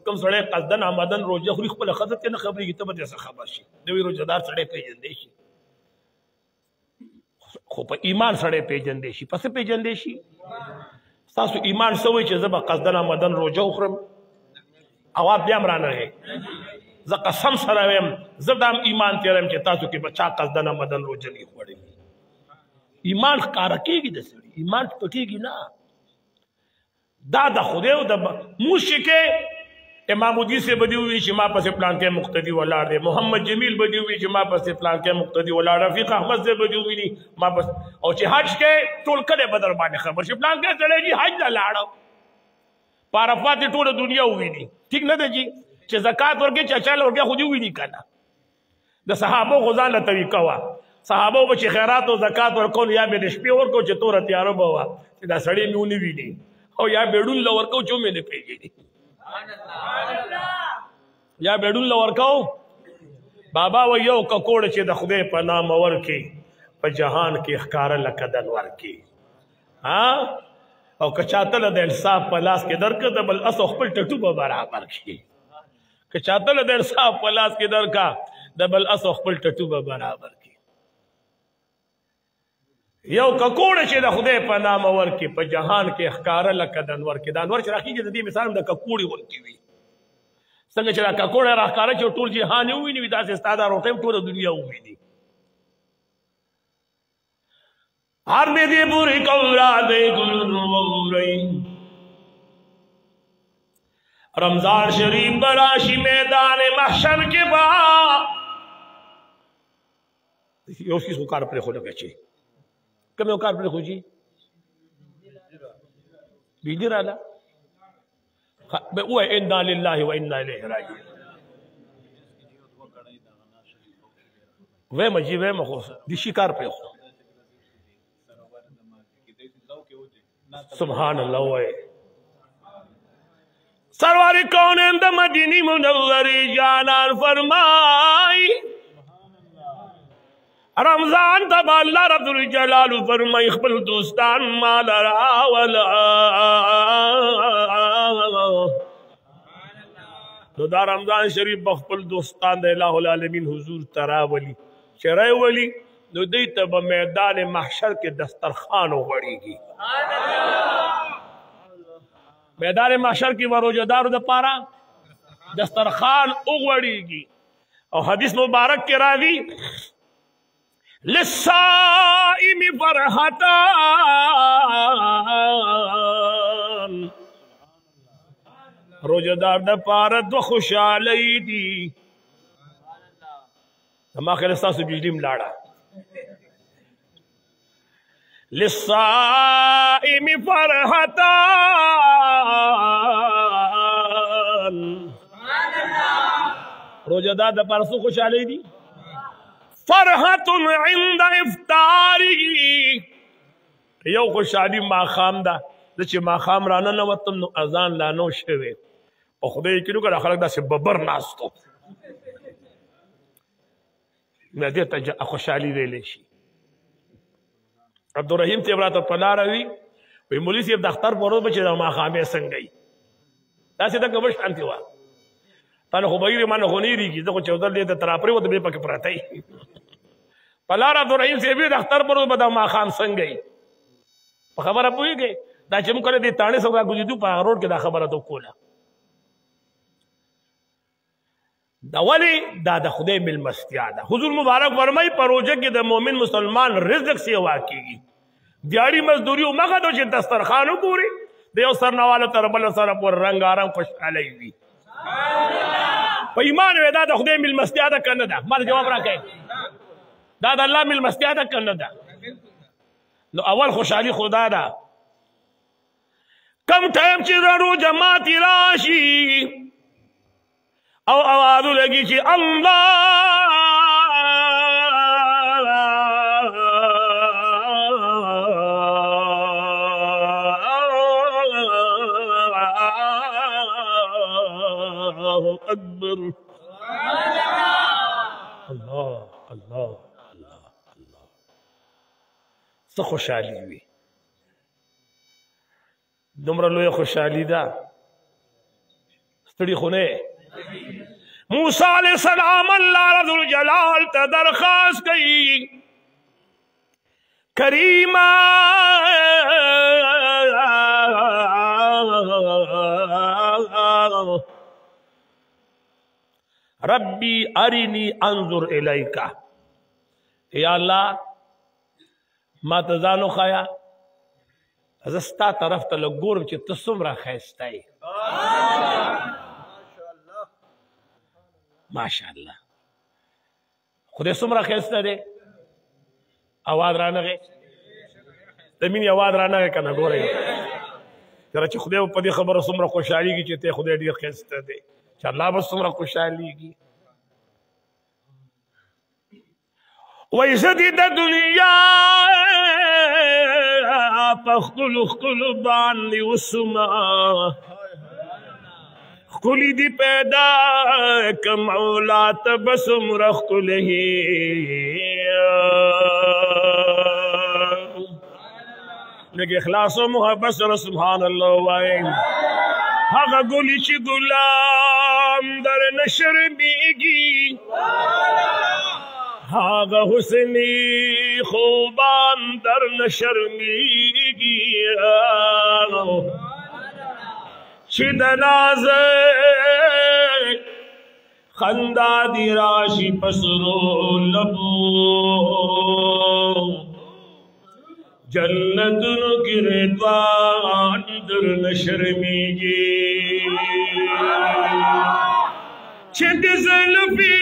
کم سړی قصدن آمدن روزه خوري خپله ښځه ترې نه خبرېږي ته به دې څه خبر شي نوی روزهدار سړی پېژندی شي خو په ایمان سړی پېژندی شي په څه پېژندی شي ستاسو ایمان څه وایي چې زه به قصدن آمدن روزه وخورم اواب بیا هم رانغی زه قسم سره ویم زه دا هم ایمان تېرم چې تاسو کې به چا قصدن آمدن روزه نه خوړلي ایمان ښکاره کېږي د سړي ایمان پټېږي نه دا د خدای او د موشکه امام الدین سے بدی ہوئی چې ما پسې پلان کې مقتدی ولاړ دی، محمد جمیل بدی ہوئی چې ما پسې پلان کې مقتدی ولاړ، رفیق احمد سے بدی ہوئی نی ما پس او چې حج کې ټول کله بدر باندې خبر شي پلان کې چلے جی حج لا لاړو پارفات ټول دنیا وی نی ٹھیک نه دی چې زکات ورکې چې چل ورکې خو دی وی نی کنه د صحابه غزان له طریقه وا صحابه به چې خیرات او زکات ورکول یا به شپې ورکو چې تور تیارو بوا چې دا سړی میونی وی نی او یا بیډون لور کو چې مې نه پیږي یا بیډون لور کو بابا و یو ککوړ چې د خدای په نام ورکی په جهان کې ښکار لکدن ورکی ها او کچاتل د انصاف په لاس کې درکړه د بل اس خپل ټټو په برابر کی کچاتل د انصاف په لاس کې درکا د بل اس خپل ټټو په برابر کی یو ککوړ چې د خدای په نام ورکی په جهان کې ښکار لکدن ورکی دا انور چې راکیږي د دې مثال د ککوړي ورکی وي څنګه چې ککوړه راکاره چې ټول جهان ویني وي داسې ستاده روټم ټول دنیا ویني هر دې پوری کورا دې ګل نوري رمضان شریف براشی میدان محشر کے با یو چیز کو کار پر خود بچی کم یو کار پر خود جی بیدی رالا وہ انا للہ و انا الیہ راجعون وہ مجی وہ مخوص دیشی کار پر خود سبحان اللہ وہ سرور کونین دا مدینی منوری جانان فرمائی رمضان تب اللہ رب الجلال فرمائی خبر دوستان مال راولا نو دا رمضان شریف بخبر دوستان دا الہ العالمین حضور تراولی چرائی ولی نو دی تب میدان محشر کے دسترخان وڑی گی میدان محشر کی وروجدارو دا پارا دسترخان اغوڑی گی اور حدیث مبارک کے راوی للصائم فرحتان روجدار دا پارا دو خوشحالی دی ہم آخر استاسو بجلیم لاڑا للصائم فرحتان روزدار دا پرسو خوشحالی دی فرحت عند افطاری یو خوشحالی ماخام دا چې ماخام رانا نوتم نو اذان لانو شوه او خدای کلو که خلق دا سی ببر ناستو ندی تا خوشحالی ویلی شي عبدالرحیم تی برات پلار وی وی مولی سی دختر پرو بچی دا ما خامه سنگئی دا سی دا کبش انتی وا تانا خو بگیری مانا خونی ریگی دا خو چودر لیتا تراپری و دا بی پاک پراتای پلار عبدالرحیم سی بی دختر پرو بدا ما خام سنگئی پا خبر پوئی گئی دا چمو کرے دی تانے سوگا گوزی دو پا روڈ کے دا خبر تو کولا دا ولی دا دا خدای ملمستیا دا حضور مبارک فرمائی پروجہ کی دا مومن مسلمان رزق سے واقعی گی دیاری مزدوری و مغدو چی دسترخانو پوری دیو سرنوالا تربل سر پور رنگ آرام خوش علی وی پا ایمان وی دا خدای ملمستیا دا کرنا دا مالا جواب را کہیں دا اللہ ملمستیا دا کرنا دا نو اول خوشحالی خدا دا کم ٹائم چی رو جماعتی راشی او آوازو لگی چی اللہ اکبر اللہ اللہ اللہ اللہ سا خوشحالی ہوئی دمرا لویا خوشحالی دا ستڑی خونے موسیٰ علیہ السلام اللہ رضی الجلال تا درخواست گئی کریمہ ربی ارینی انظر الیکا یا اللہ ما تزانو خایا زستا طرف ته لګورم چې ته څومره ښایسته یې. ماشاءالله خدای څومره ښایسته دی. اواز رانغی د مینې اواز رانغی که نه ګورئ یاره چې خدای په دې خبره څومره خوشحالېږي چې ته خدای ډېر ښایسته دی چې الله به څومره خوشحالېږي. وایي زه دې د دنیا په ښکلو ښکلو باندې وسومه ښکلي دي پیدا کم اولاد به څومره ښکلې لږ اخلاص او محبت سره سبحان الله وایي. هغه ګلي چې ګلام در نه شرمېږي هغه حسني خوبان در نه شرمېږي چې د ناز خندا دی راشي په سرو لبو جنتونو کې رضوان در نه شرمېږي چې د زلفي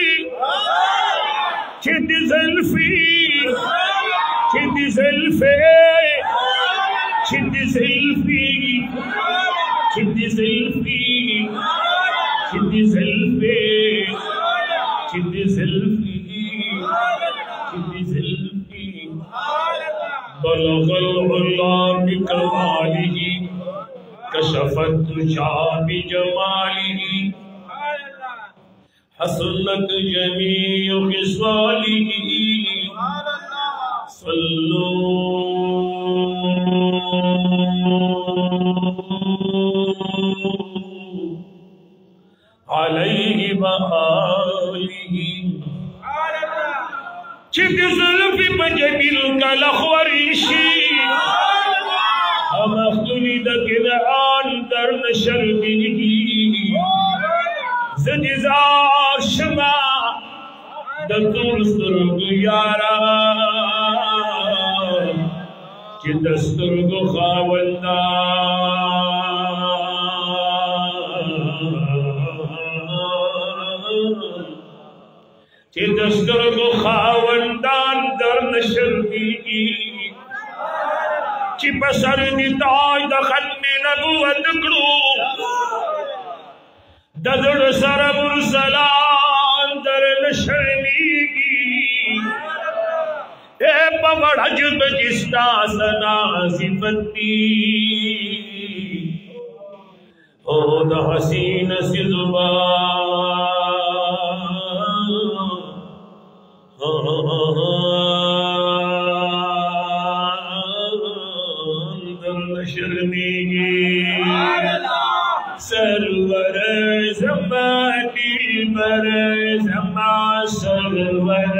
چې د زلفي چې د زلفي چې د زلفي چې د زلفي چې د زلفي چې د زلفي چې د زلفي بلغ العلا بكماله كشفت الدجى بجماله حسنت جميع خصاله صلوا عليه وآله چې د زلفې په جمیل کله خورې شي هغه ښکلي د کنعان در نه شرمېږي زه دې زار شمه د تور سترګو یاره چې د سترګو چې د سترګو خاوندان در نه شرمېږي چې په سر دې تاج د ختم نبوت کړو د زړه سره مرسلان در نه شرمېږي په وړ عجب کې ستا ثنا صفت دي او د حسین سی شرمېږي سرور زما دلبر زما سرور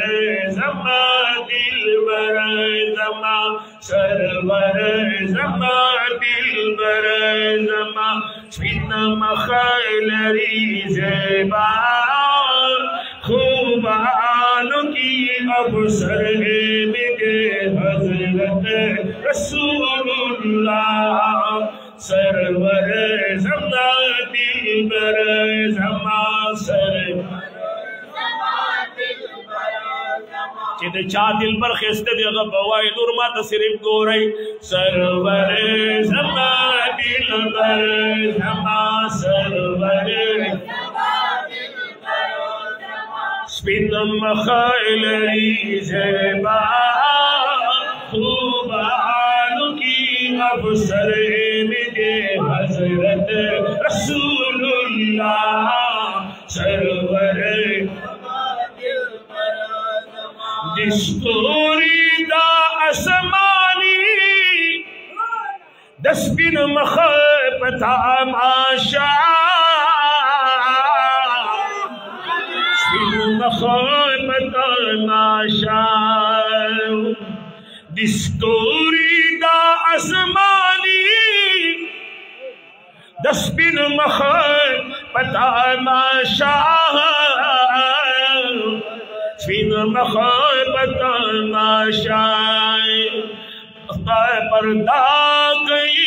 زما دلبر زما سرور زما دلبر زما سپین مخلری زیبا خوبانو کی افسر میگه حضرت رسول اللہ سرور زما دلبر زما سرور چې د چا دلبر خسته دی هغه بوای نور ما ته صرف ګورئ سرور زما دلبر زما سرور سپین مخلری زیبا خوبانو کی افسر میگه حضرت رسول اللہ سرور دستوری دا اسمانی دسپین مخبتا ماشا سپین مخبتا ماشا دستوری دا اسمانی دسپین مخبتا ماشا سپین مخبتا ماشا پردہ گئی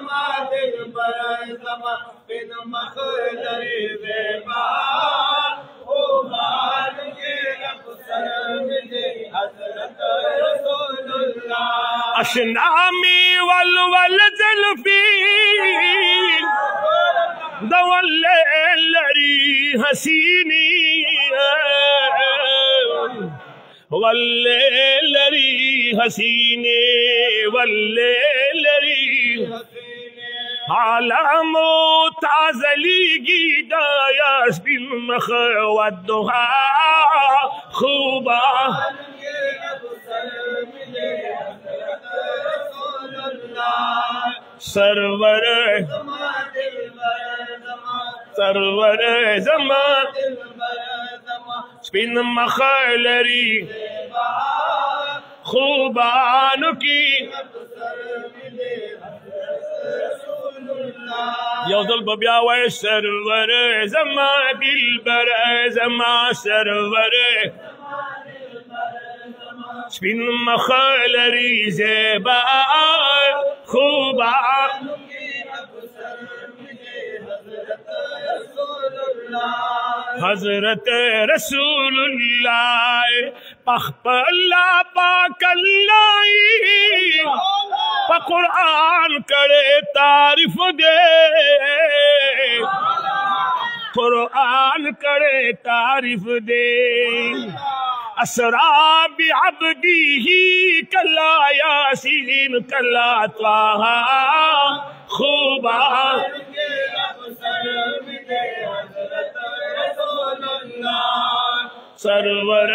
زما دلبر زما بن مخلری زیبا خوبان کے افسر مجھے حضرت رسول اللہ اشنامی والول زلفی دوللری حسینی واللری حسینی واللری عالم تعزلی گیدا یاسبین مخودها خوبا سرور سرور زمان سپین مخلری خوبانو کی یوزل ببیا وی سرور زمان دلبر زمان سرور سپین مخلری زیبا خوبا حضرت رسول اللہ پخپ اللہ پاک اللہ پا قرآن کرے تعریف دے قرآن کرے تعریف دے اسرا بعبدیہ کلا یاسین کلا طاہا خوبا سرور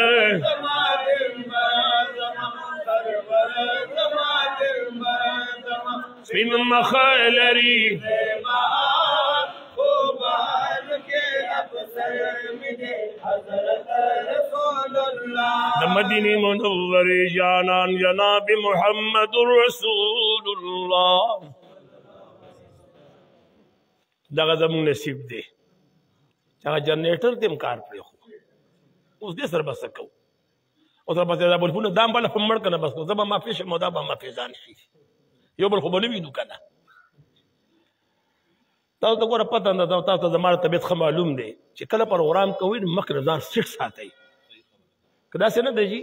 سپین مخلری مدینی منور جانان جناب محمد رسول اللہ دغه زمون نصیب دی هغه جنریټر دیم کار پرې خو اوس دې سره بس کو او تر پاتې دا بلفونه دام بل په مړ کنه بس کو زما ما پیښه مودا به ما پیژان شي یو بل خو بل وینو کنه تاسو ته ګوره پته نه تاسو ته زما طبيعت خو معلوم دی چې کله پروګرام کوي مخکې ځان سټ ساتي کدا څه نه دی جی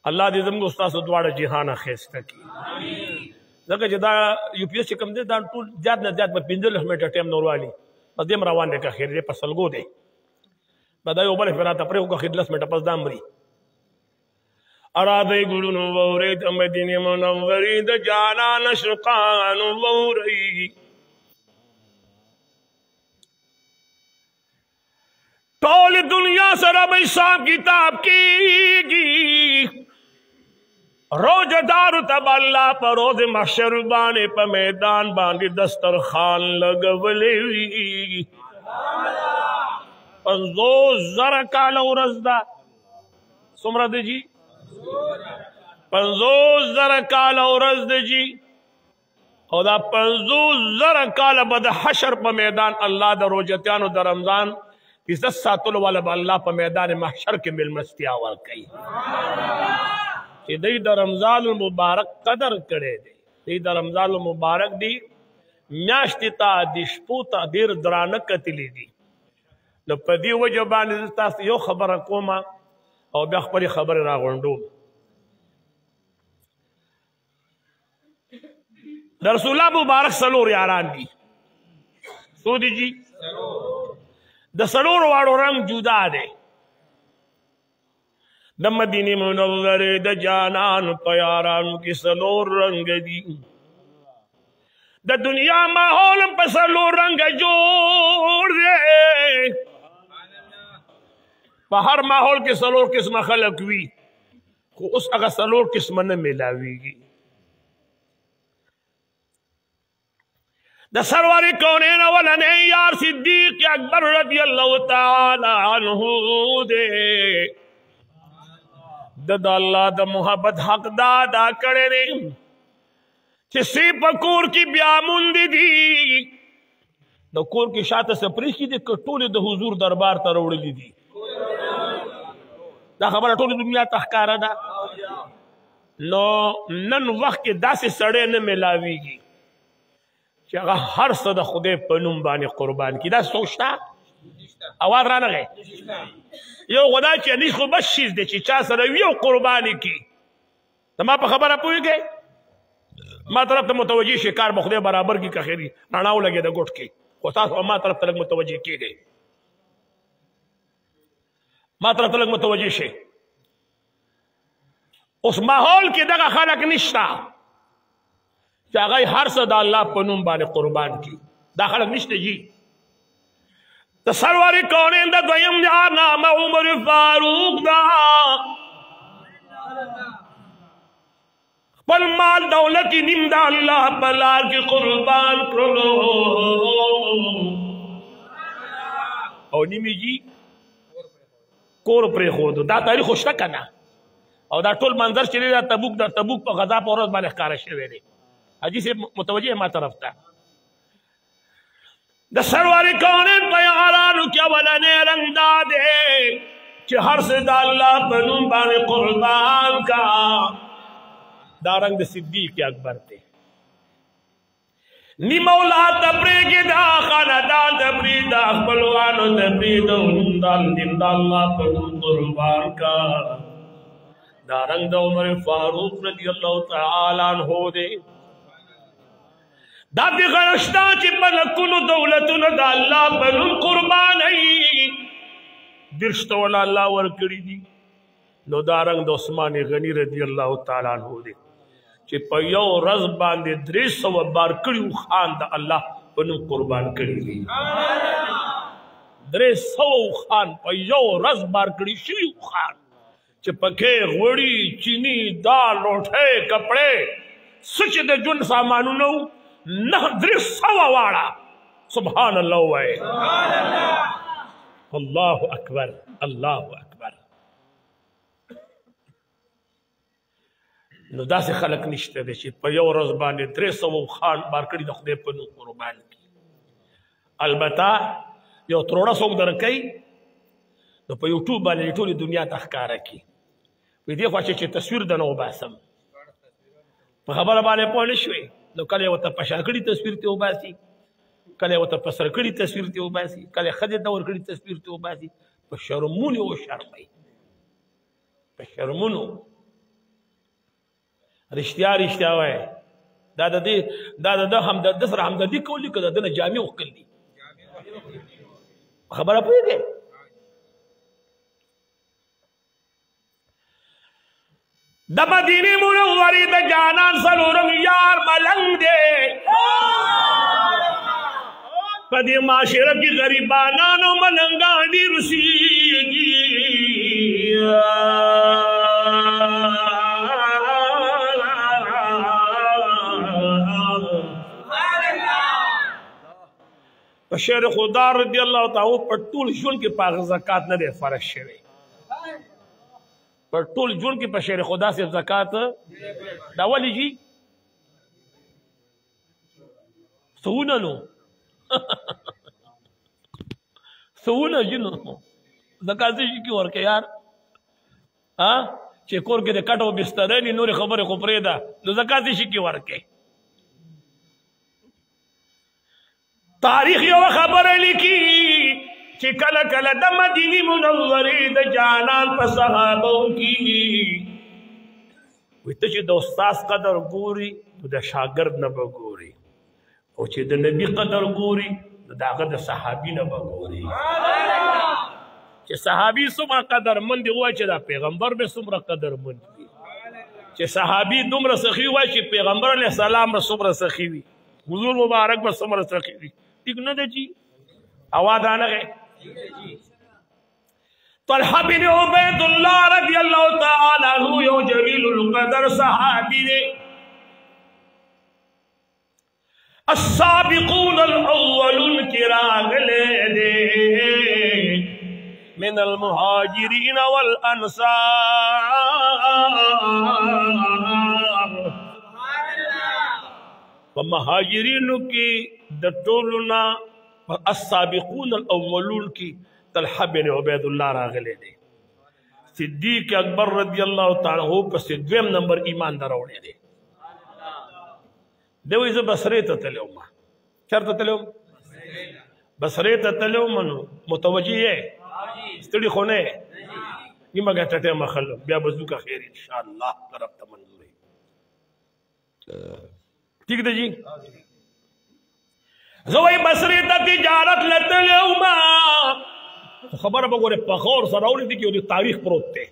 الله دې زموږ استاد دواړه جهان خسته کی امين ځکه چې دا یو پی ایس چې کوم دی دا ټول زیات نه زیات په 15 منټه ټایم نوروالي په دې روان دی که خیر دې په سلګو دی دا یو بل فراته پرې وکړه 15 منټه پس دامري اراده ګلونو وورې د مدینه منورې د جانان شقان وورې ټول دنیا سره به حساب کتاب کیږي روزدار تب اللہ پر روز محشر بانے پا میدان باندی دسترخوان لگولے وی 50,000 کالا ورځ دا څومره دی جی 50,000 کالا ورځ دی جی او دا 50,000 کالا به د حشر په میدان الله د روزتیانو د رمضان عزت ساتلو والا به الله په میدان محشر کې ملمستیا ورکوي چې دوی د رمضان المبارک قدر کړی دی دوی د رمضان المبارک دی میاشتې ته د شپو ته ډېر درانه کتلي دي نو په دې وجه باندې زه تاسو یو خبره کوم او بیا خپلې خبرې راغونډوم د رسول الله مبارک څلور یاران دي څو دي جي د څلورو واړو رنګ جدا دی د مدینه منورې د جانان په یارانو کې څلور رنګ دي د دنیا ماحول په څلور رنګ جوړ دی په هر ماحول کې څلور قسمه خلق وي خو اوس هغه څلور قسمه نه میلاویږي د سرور کونین ولنې یار صدیق اکبر رضی الله تعالی عنہ دے د الله د محبت حق دا ادا کړي دي چې سی پکور کی بیا مونږ دي د کور کې شاته سپری کې د کټولې د حضور دربار ته وړلې دي دا خبره ټول دنیا تخکاره ده نو نن وخت کې داسې سړی نه ملاويږي چې هغه هر څه د خدای په نوم باندې قربان کړي. دا څوک شته؟ اواز رانغی. یو خدا چې نیش خو بس شیز دی چې چا سره وي او قرباني کړي. زما په خبره پوهېږئ؟ ما طرف ته متوجه شي کار به خدای برابر کړي که خیر رڼا ولګېده ګوټ کې. خو تاسو ما طرف ته لږ متوجه کېږئ. ما طرف ته لږ متوجه شي. اوس ماحول کې دغه خلک نشته چې هغه هر څه د الله په نوم باندې قربان کړي. دا خلک نشته جي. د سرور کونین د دویم جهان عمر فاروق دا خپل مال دولت نیم د الله په لار کې قربان کړلو او نیمې جي کور پرېښودو. دا تاریخ خو شته که نه؟ او دا ټول منظر چې دی دا تبوک په غذا په ورځ باندې ښکاره شوی دی. حاجي صاحب متوجه ما طرف ته. د سرور کونین په یارانو کې اولنی رنګ دا دی چې هر څه د الله په نوم باندې قربان کا. دا رنګ د صدیق اکبر دی. نیم اولاد ته پرېږدي دا خاندان ته پرېږدي دا خپلوانو ته پرېږدي نوم د الله په نوم قربان کا. دا رنگ دا عمر فاروق رضی اللہ تعالی عنہ دے. دا دی غرشتا چی ملکونو دولتونو دا اللہ بنون قربان ای درشتا والا اللہ ورکڑی دی. نو دا رنگ دا عثمان غنی رضی اللہ تعالی عنہ دے چی پا یو رز باندے 300 بار کڑیو خان دا اللہ بنون قربان کڑی دی. 300 خان پا یو رز بار کڑی شویو خان چې پکې غوړي چینی دال روټۍ کپڑے سچ د جون سامانونو 900 واړه. سبحان الله وای. الله اکبر الله اکبر. نو داسې خلک نشته دی چې په یو ورځ باندې 300 خان بار کړي د خدای په نوم قربان کړي. البته یو تروړه څوک درکوي نو په یوټیوب باندې ټولې دنیا ته ښکاره کړي. په دې خوا چې تصویر د نه وباسم په خبره باندې پوه نه شوې نو کله یې ورته په شا کړي تصویر ته وباسي، کله یې ورته په سر کړي تصویر ته وباسي، کله یې ښځې ته ورکړي تصویر ته وباسي. په شرمونو وشرمئ، په شرمونو. رښتیا رښتیا وایي دا د ده سره همدردي کول دي که د ده نه جامې وکړل دي. خبره پوهېږئ؟ د مدینې منورې د جانان څلورم یار ملنګ دی. په دې معاشره کې غریبانانو ملنګان ډېر اوسېږي. په شعر خدا رضی الله تعالی په ټول ژوند کې په هغه زکات نه دی فرض شوی. پر ټول ژوند کې په شعر خدا سے زکات دا ولې جي سونه نو سونه جنو زکات شي کې ورکه یار چې کور کې د کټو بستر نه نور خبره خو پرې ده نو زکات شي کې ورکه. تاریخ یو خبره لیکي چې کله کله د مدینې منورې د جانان په صحابو کې وي ته چې د استاد قدر ګوري نو د شاګرد نه به ګوري، او چې د نبي قدر ګوري نو د هغه د صحابي نه به ګوري. چې صحابي څومره قدرمند وای چې دا پیغمبر به څومره قدرمند وي، چې صحابي دومره سخي وای چې پیغمبر علیه السلام به څومره سخي وي، حضور مبارک به څومره سخي وي. ٹھیک نه ده جی؟ آواز آنغه طلحہ بن عبید اللہ رضی اللہ تعالی عنہ یو جلیل القدر صحابی نے السابقون الاولون کی راگ لے دے من المہاجرین والانصار. ومہاجرین کی دٹولنا السابقون الاولون کی طلحہ بن عبید اللہ راغلے دے. صدیق اکبر رضی اللہ تعالیٰ عنہ پس دویم نمبر ایمان دروڑے دے. دوی زه بصرې ته تللی وم چرته تلو بصرې ته تلو منو متوجي یې ستړي خو نه نیمه ګټه ته مخل بیا بزو کا خیر ان شاء الله طرف ته منظور ٹھیک ده جی زوی بصرې ته تجارت لتلو ما خبره وګوره په خور سره ولې دي کې د تاریخ پروت دی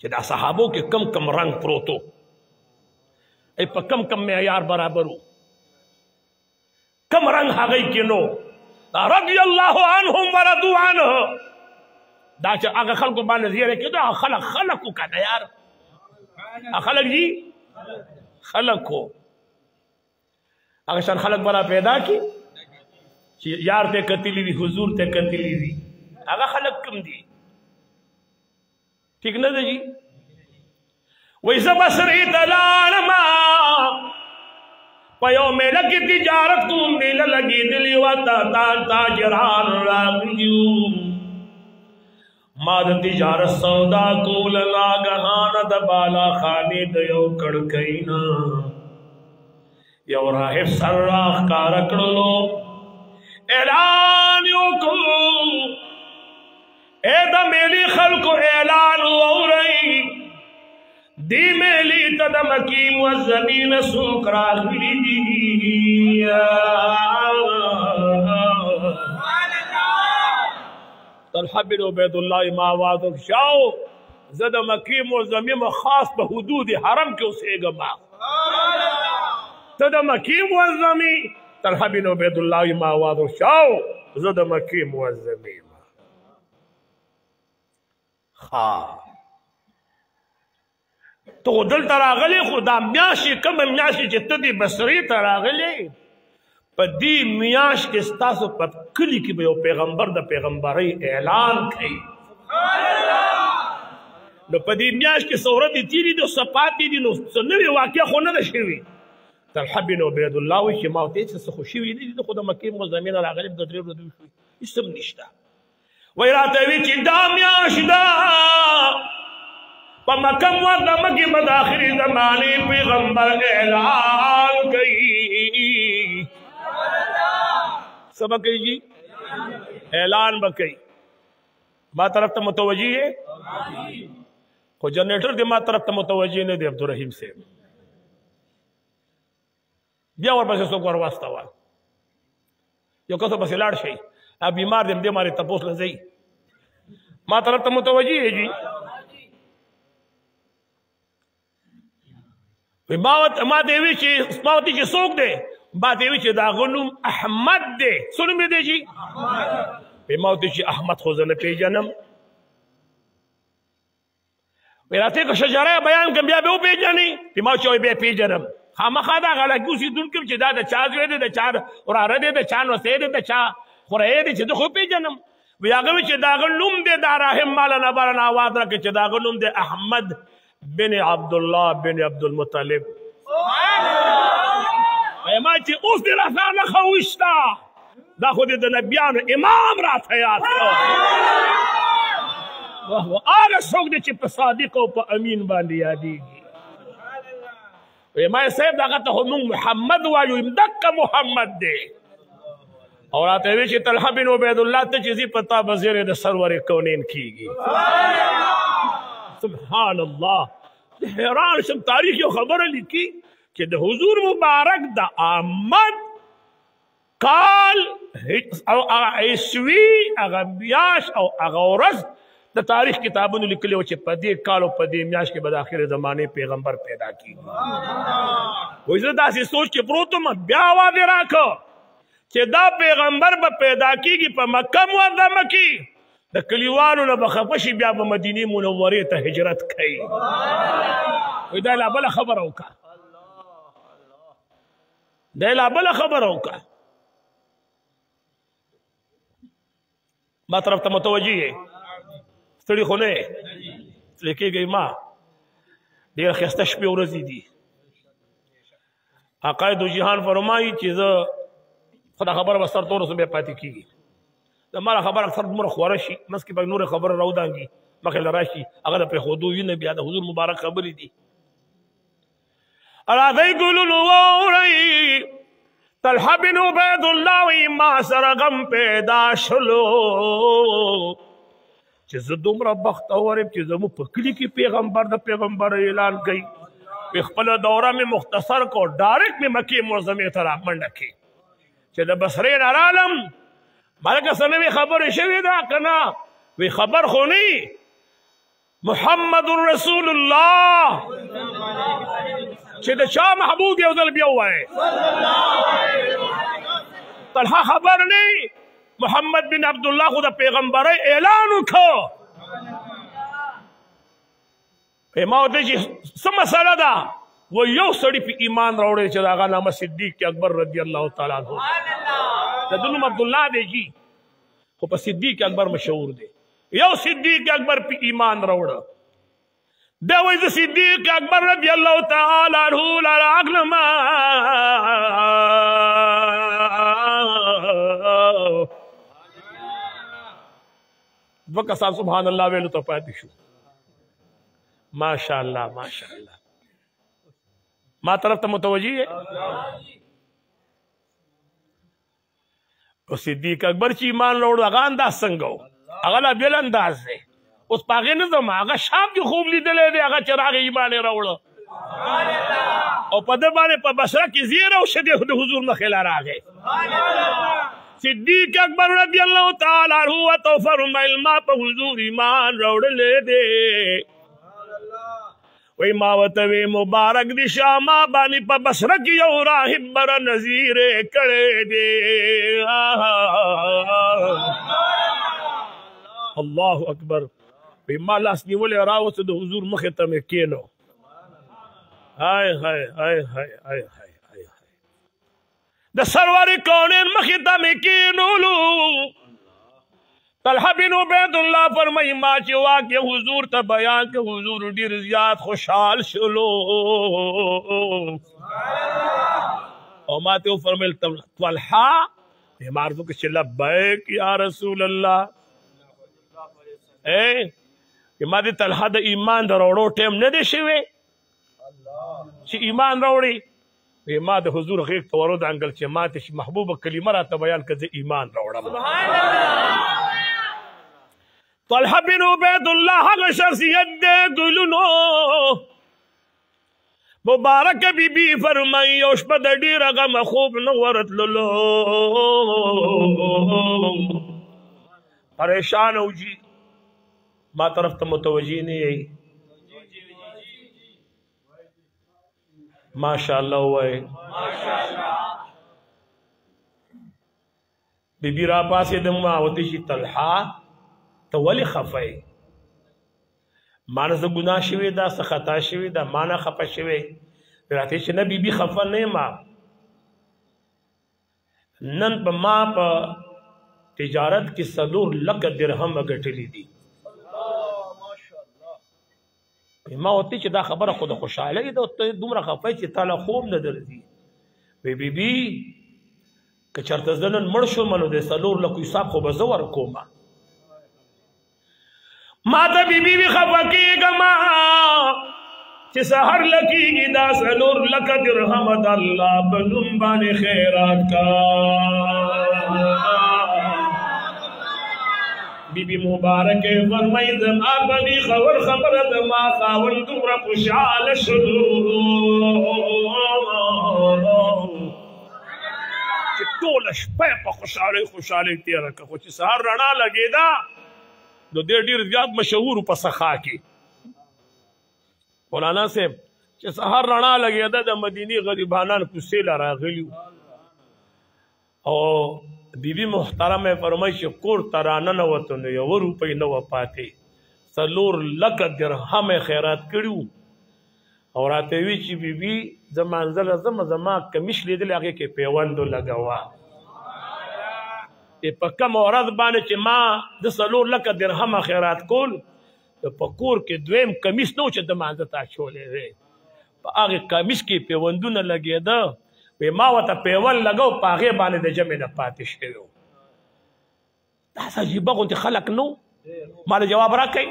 چې دا صحابو کې کم کم رنگ پروتو ای په کم کم معیار برابرو کم رنگ هغه کې نو رضی الله عنهم ورضوا عنه دا چې هغه خلکو باندې زیره کې دا خلقو کنه یار خلق جی خلقو هغه شان خلق بنا پیدا کی چې یار ته کتلی وی حضور ته کتلی وی هغه خلق کم دي ٹھیک نه دی وای زبصری دلالما پيو میله کی تجارت کوم میله لګی دلی وتا تاجران راغیو ما د تجارت سودا کول لاګهان د بالا خانی د یو کړکینا یو راهب سراخ کار کړلو اعلان یو کو اے دا میلی خلق اعلان اورئی دی میلی تدا مکیم و زمین سوک راغلی دی طلحہ بن عبید اللہ ماوادک شاو زد مکیم و زمین خاص به حدود حرم کے اسے گما تدا مکیم و زمین طلحہ بن عبید اللہ ماوادک شاو زد مکیم و زمین تو دل تراغلی خدا میاشی کم میاشی چې ته دی بصری تراغلی په دی میاش کې ستاسو په کلی کې به یو پیغمبر د پیغمبرۍ اعلان کوي نو په دی میاش کې سورت تیری د صفاتی دي نو نوې واقع خو نه شوی طلحه بن عبید الله وی چې ما ته څه خوشي وي دي خو د مکې مزمن راغلی د درې ورځې شوی اسم نشته وی راته وی چې دا میاش دا په مکه مکرمه کې به د آخري زمانې پیغمبر اعلان کوي څه به کوي جی اعلان به کوي ما طرف ته متوجه ہے خو جنریټر دې ما طرف ته متوجه نه دی عبدالرحیم صاحب بیا ورپسې څوک ورواستوه یو کس ورپسې لاړ شي بیمار دې مارې تپوس نه ځئ ما طرف ته متوجه ہے جی ما ته وی چې څوک دی ما ته وی چې دا غنوم احمد دی څه نوم دی جی ما ته چې احمد خو زه نه پیژنم وی راته که شجره بیان کړم بیا به وپېژنې ما چې بیا پیژنم خامخا دا غلګي اوسېدونکي چې دا د چا زوی دی د چا وراره دی د چا نوسی دی د چا خوری دی چې زه خو پیژنم وی هغه وی چې د هغه نوم دی دا راهم مالنه بلنه آواز راکړي چې د هغه نوم دی احمد بن عبدالله بن عبدالمطلب ما چې اوس دې راته نښه وشته دا خو دې د نبیانو امام راته یاد کړ هغه څوک دی چې په صادق او په امین باندې یادېږي ما صاحب دغه ته خو موږ محمد وایو دقه محمد دی او راته وی چې طلحه بن عبید الله ته چې زی پتا به زیرې د سرور کونین کیږي سبحان الله حیران شم تاریخ یو خبره لیکي چې د حضور مبارک د آمد کال او عیسوي هغه میاشت او هغه ورځ د تاریخ کتابونو لیکلي و چې په دې کال او په دې میاشت کې به د آخر زمانې پیغمبر پیدا کیږي وایي زه داسې سوچ کې پروت وم بیا آواز یې راکړ چې دا پیغمبر به پیدا کیږي په مکه معظمه کې د کلیوانو نه به خفه شي بیا به مدینې منورې ته هجرت کوي وایي دا لا بله خبره وکړه دا لا بله خبره وکړه ما طرف ته متوجه یې ستړي خو نه یې تللی کېږئ ما ډېره ښایسته شپې ورځې دي عقاید جهان فرمایي چې زه خو دا خبره به سر ته ورسو بیا پاتې کېږي زما خبره اکثر دومره خوره شي مسکې به نورې خبره راودانګي مخې له راشي هغه د پرېښودو وي نه بیا د حضور مبارک خبرې دي راځئ ګلونو واورئ طلحه بن عبید الله وی ما سره غم پیدا شلو چې زه دومره بختور یم چې زموږ په کلي کې پیغمبر د پیغمبر اعلان کوي. په خپله دوره مې مختصر کو ډایرکټ مې مکې معظمې ته رامنډه کړې چې د بصرې نه رالم ملکه څه نوې خبرې شوې ده که نه؟ وی خبر خو نه محمد رسول الله چې د چا محبوب یو ځل بیا ووایې. طلحه خبر نه محمد بن عبدالله خو د پیغمبرۍ اعلان وکړو. ما ورته چې څه مسله ده؟ و یو سړي په ایمان راوړی چې د هغه نامه صدیق اکبر رضی الله تعالی عنه د ده نوم عبدالله دی جي خو په صدیق اکبر مشهور دی. یو صدیق اکبر په ایمان راوړه دا وایي زه صدیق اکبر رضی الله تعالی عنه راغلم دوه کسان سبحان الله ویلو ته پاتې شو. ماشاءالله ماشاءالله ما طرف ته متوجه ہے. او صدیق اکبر چې ایمان راوړو هغه انداز څنګه و؟ هغه لا بېل انداز دی. اوس په هغې نه ځم هغه شام کې خوب لیدلی دی هغه چې راغی ایمان یې راوړه او په ده باندې په بصره کې زیره او شدې د حضور مخې له راغی. صدیق اکبر رضی الله تعالی عنه ورته وفرمیل ما په حضور ایمان راوړلی دی. وی ما ورته وی مبارک دي شه ما باندې په بصره کې یو راهب بره نظیر کړی دی. الله اکبر. وی ما لاس نیولی راوسته د حضور مخې ته مې کېنو. هاي هاي هاي هاي هاي هاي د سرور کونین مخې ته مې کېنولو. طلحه بن عبید الله فرمایي ما چې واقع حضور ته بیان که حضور ډېر زیات خوشحال شلو او ما ته وفرمیل طلحه ما عرض وکړه چې لبیک یا رسول الله. ما د طلحه د ایمان د راوړو ټیم نه دی شوی چې ایمان راوړي. ما د حضور غیږ ته ورودانګل چې ما ته محبوبه کلمه راته بیان کړه زه ایمان راوړم. طلحه بن عبید الله هغه شخصیت دی ګلونو مبارک بی بی فرمایي یو شپه د ډېره غمه خوب نه ورتللو پریشان او جي ما طرف ته متوجه نه یې ماشاءالله وای بی بی را پاسې د ما وته شي طلحه ته ولې خفه یې؟ ما نه څه ګناه شوې ده څه خطا شوې ده ما نه خفه شوې راته چې نه بیبي خفه نه یم نن په ما په تجارت کې 4 لک درهم ګټلې دي. ما وته چې دا خبره خو د خوشحالۍ ده دومره خفه چې تعالی خوب نه درځي. وی بیبي که چېرته زه نن مړ شوم نو د 4 لکو حساب خو به زه ورکوم. ما ته بیبي وي خفه کېږم چې سحر لکېږي دا 4 لک درهم د الله په نوم باندې خیرات کا. بیبي مبارک فرمایي زما په دې خبره زما خاوند دومره خوشحاله شلو چې ټوله شپه په خوشحالۍ تېره کړه خو چې سهار رڼا لګېده نو دې ډېر زیات مشهور په سخا کې مولانا صاحب چې سهار رڼا لګېده د مدینې غریبانان کوڅې له راغلي او بیبي محترمه فرمایي چې کور ته راننوتو نو 1 روپۍ نه وه پاتې 4 لک درهم خیرات کړي او راته وی چې بیبي زه منزله ځم زما کمیش لیدلی هغې کې پیوندو لګوه په کم ورځ باندې چې ما د 4 لک درهم خیرات کول په کور کې دویم کمیس نه و چې د مانځه ته اچولی دی په هغې کمیس کې پیوندونه لګېده وی ما ورته پیوند لګو په هغې باندې د جمع نه پاتې شوی و. داسې عجیبه غوندې خلک نو ما له جواب راکوي.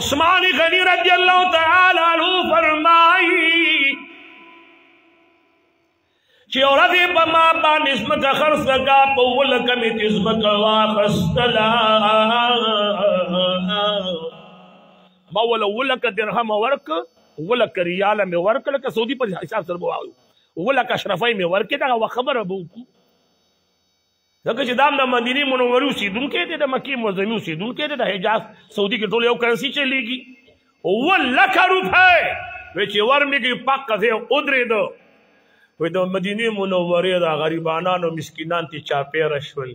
عثمان غني رضی الله تعالی عنه فرمایي چې یو ورځ یې په پما بان اسمک خرس کا پولک میں اسمک واخستلا ما ولک درهم ورک ولک ریال میں ورک لک سعودی پر حساب سر بواو ولک اشرفی میں ورک دا خبر ابو کو ځکه چې دام د مدینه منورې اوسېدونکي دي د مکې معظمې اوسېدونکي دي د حجاز سعودي کې ټول یو کرنسي چلیږي 1,00,000 روپۍ وی چې ورمېږي پاکه ځای ودرېده وی د مدینې منورې د غریبانانو مسکینان تې چاپېره شول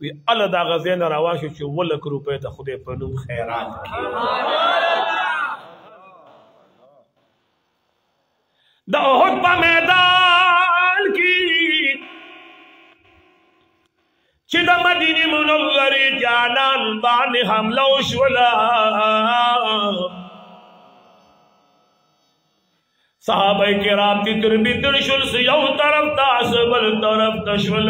وی هله د هغه ځای نه روان شو چې 1,00,000 روپۍ د خدای په نوم خیرات کړي د احد په میدان کې چې د مدینې منورې جانان باندې حمله وشوله صحابه کرام تی تربیتر شل سے یو طرف تاس بل طرف تشول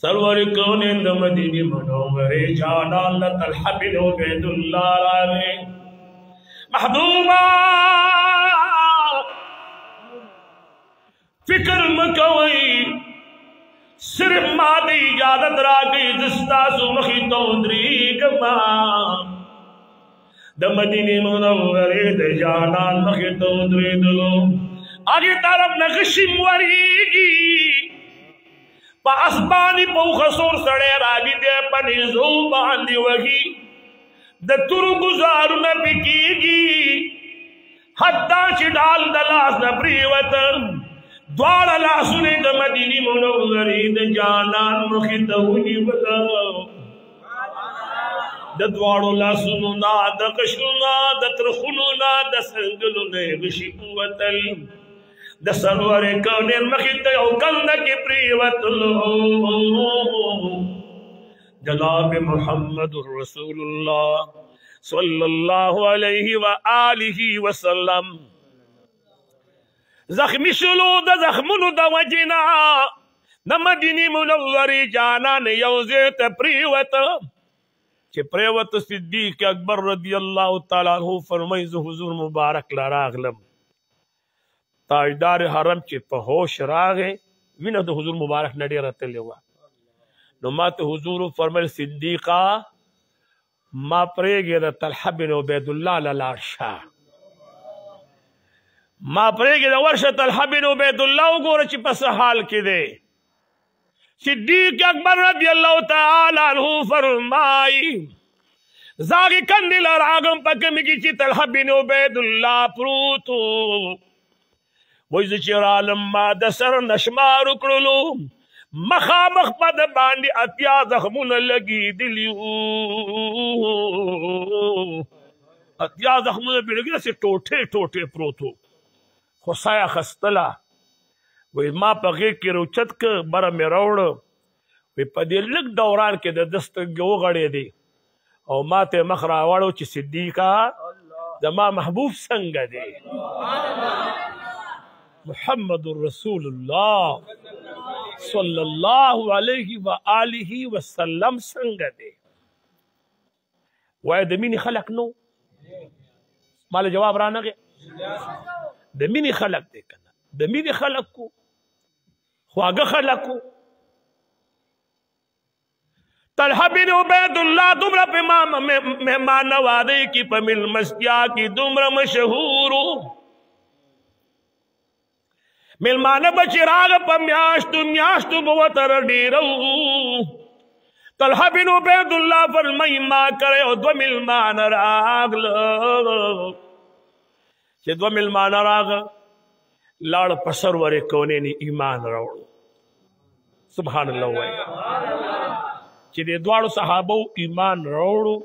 سرور کونین دا مدینی منوری جانان لطلحہ بن عبید اللہ رانے محدوما فکر مکوئی صرف مادی اجازت را گئی دستاسو مخی تودری گما د مدینه منورې د جانان مخې ته ودرېدلو هغې طرف نه غشیم ورېږي په اسماني پوخه سور سړی راګي دی په نیزو باندې وهي د تورو ګزارونه پې کېږي حتی چې ډال د لاس نه پرېوته دواړه لاسونه د مدینې منورې د جانان مخې ته ونیوله د دواړو لاسونو نه د قشرو نه د ترخونو نه د سنګلو نه غشي وتل د سرور کونین مخې ته یو کنده کې پرېوتلو جناب محمد رسول الله صلی الله علیه و آله وسلم زخمی شلو د زخمونو د وجنا د مدینې منورې جانان یو ځای ته پرېوته چې پریوت صدیق اکبر رضی اللہ تعالی عنہ فرمائی زه حضور مبارک لراغلم تاجدار حرم چې په هوش راغې وینه د حضور مبارک نه ډېره تللې وه نو ما ته حضور فرمایل صدیقه ما پرېږې د طلحه بن عبید الله له لاړ شه ما پرېږې د ورشه طلحه بن عبید الله وګوره چې په څه حال کې دی صدیق اکبر رضی اللہ تعالی عنہ فرمائی زاغی کندی لراغم پکمی کی چی طلحہ بن عبید اللہ پروتو ویز چرالم ما دسر نشمار اکڑلو مخامخ پد باندی اتیا زخمون لگی دلیو اتیا زخمون لگی دسی ٹوٹے ٹوٹے پروتو خسایا خستلا وی ما پا غیق کی روچت که برا می روڑ وی پا دی لگ دوران که دا دست گو غڑی دی او ما تے مخ راوڑو چی صدیقہ دا ما محبوب سنگ دی محمد رسول اللہ صلی اللہ علیہ وآلہ وسلم سنگ دی وی دا مینی خلق نو مال جواب رانا گیا دا مینی خلق دی کنا دا مینی خلق کو خواگه خلقو طلحہ بن عبید اللہ دمرا پہ مہمان نوازی کی پہ مل مسکیا کی دمرا مشہورو ملمان بچی راگ پہ میاشتو بوتر ڈیرو طلحہ بن عبید اللہ فرمائی ما کرے او دو ملمان راگ لو چھ دو ملمان راگ لاڑ پسر ورے کونے نی ایمان روڑو سبحان اللہ وائے چی دے دوارو صحابو ایمان روڑو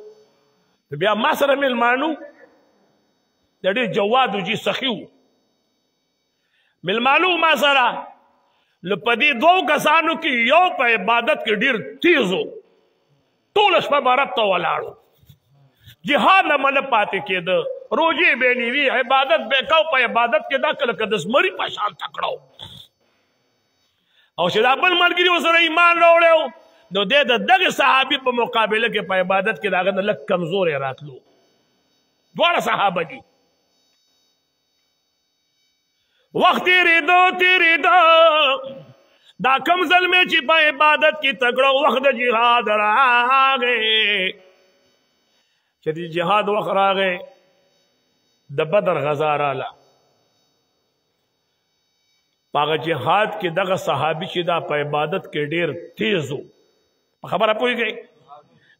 بیا ما سر ملمانو دے جوادو جی سخیو ملمانو ما سر لپدی دو کسانو کی یو پا عبادت کی دیر تیزو طولش پا بارتا والاڑو جہاد نمال پاتے کے دا روجی بے نیوی عبادت بے کو پا عبادت کے دا کلکدس مری پاشان تکڑاو او شدا بل مرگری وسر ایمان روڑے ہو نو دے دا دگ صحابی پا مقابلہ کے پا عبادت کے دا اگر لک کمزور رات لو دوارا صحابہ دی وقت تیریدو دا کم ظلمے چی پا عبادت کی تکڑو وقت جہاد راگے چی جہاد وقت راگے دا بدر غزارالا پاگا جہاد کی دغا صحابی چی دا پا عبادت کے دیر تیزو خبر اپوئی گئی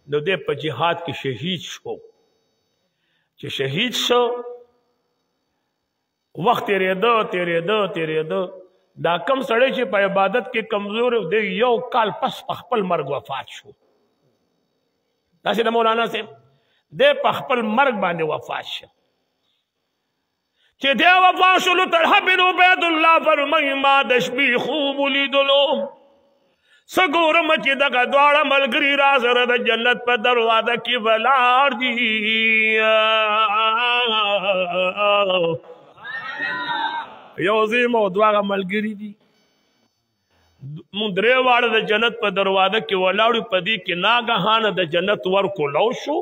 نو دے پا جہاد کی شہید شو چی شہید شو وقت تیریدو دا کم سڑے چی پا عبادت کی کمزور دے یو کال پس پخپل مرگ وفات شو دا سی دا مولانا سے دے پخپل مرگ باندے وفات شو چی دے وفات شو طلحہ بن عبید اللہ فرمائی ما دشبی خوب لیدلو سگورم چی دگا دوارا ملگری رازر دا جنت پا دروازہ کی ولار دی یوزیم او دواغا ملگری دی مندرے وارد دا جنت پا دروازہ کی ولاڑی پا دی کی ناگہان دا جنت ورکو لو شو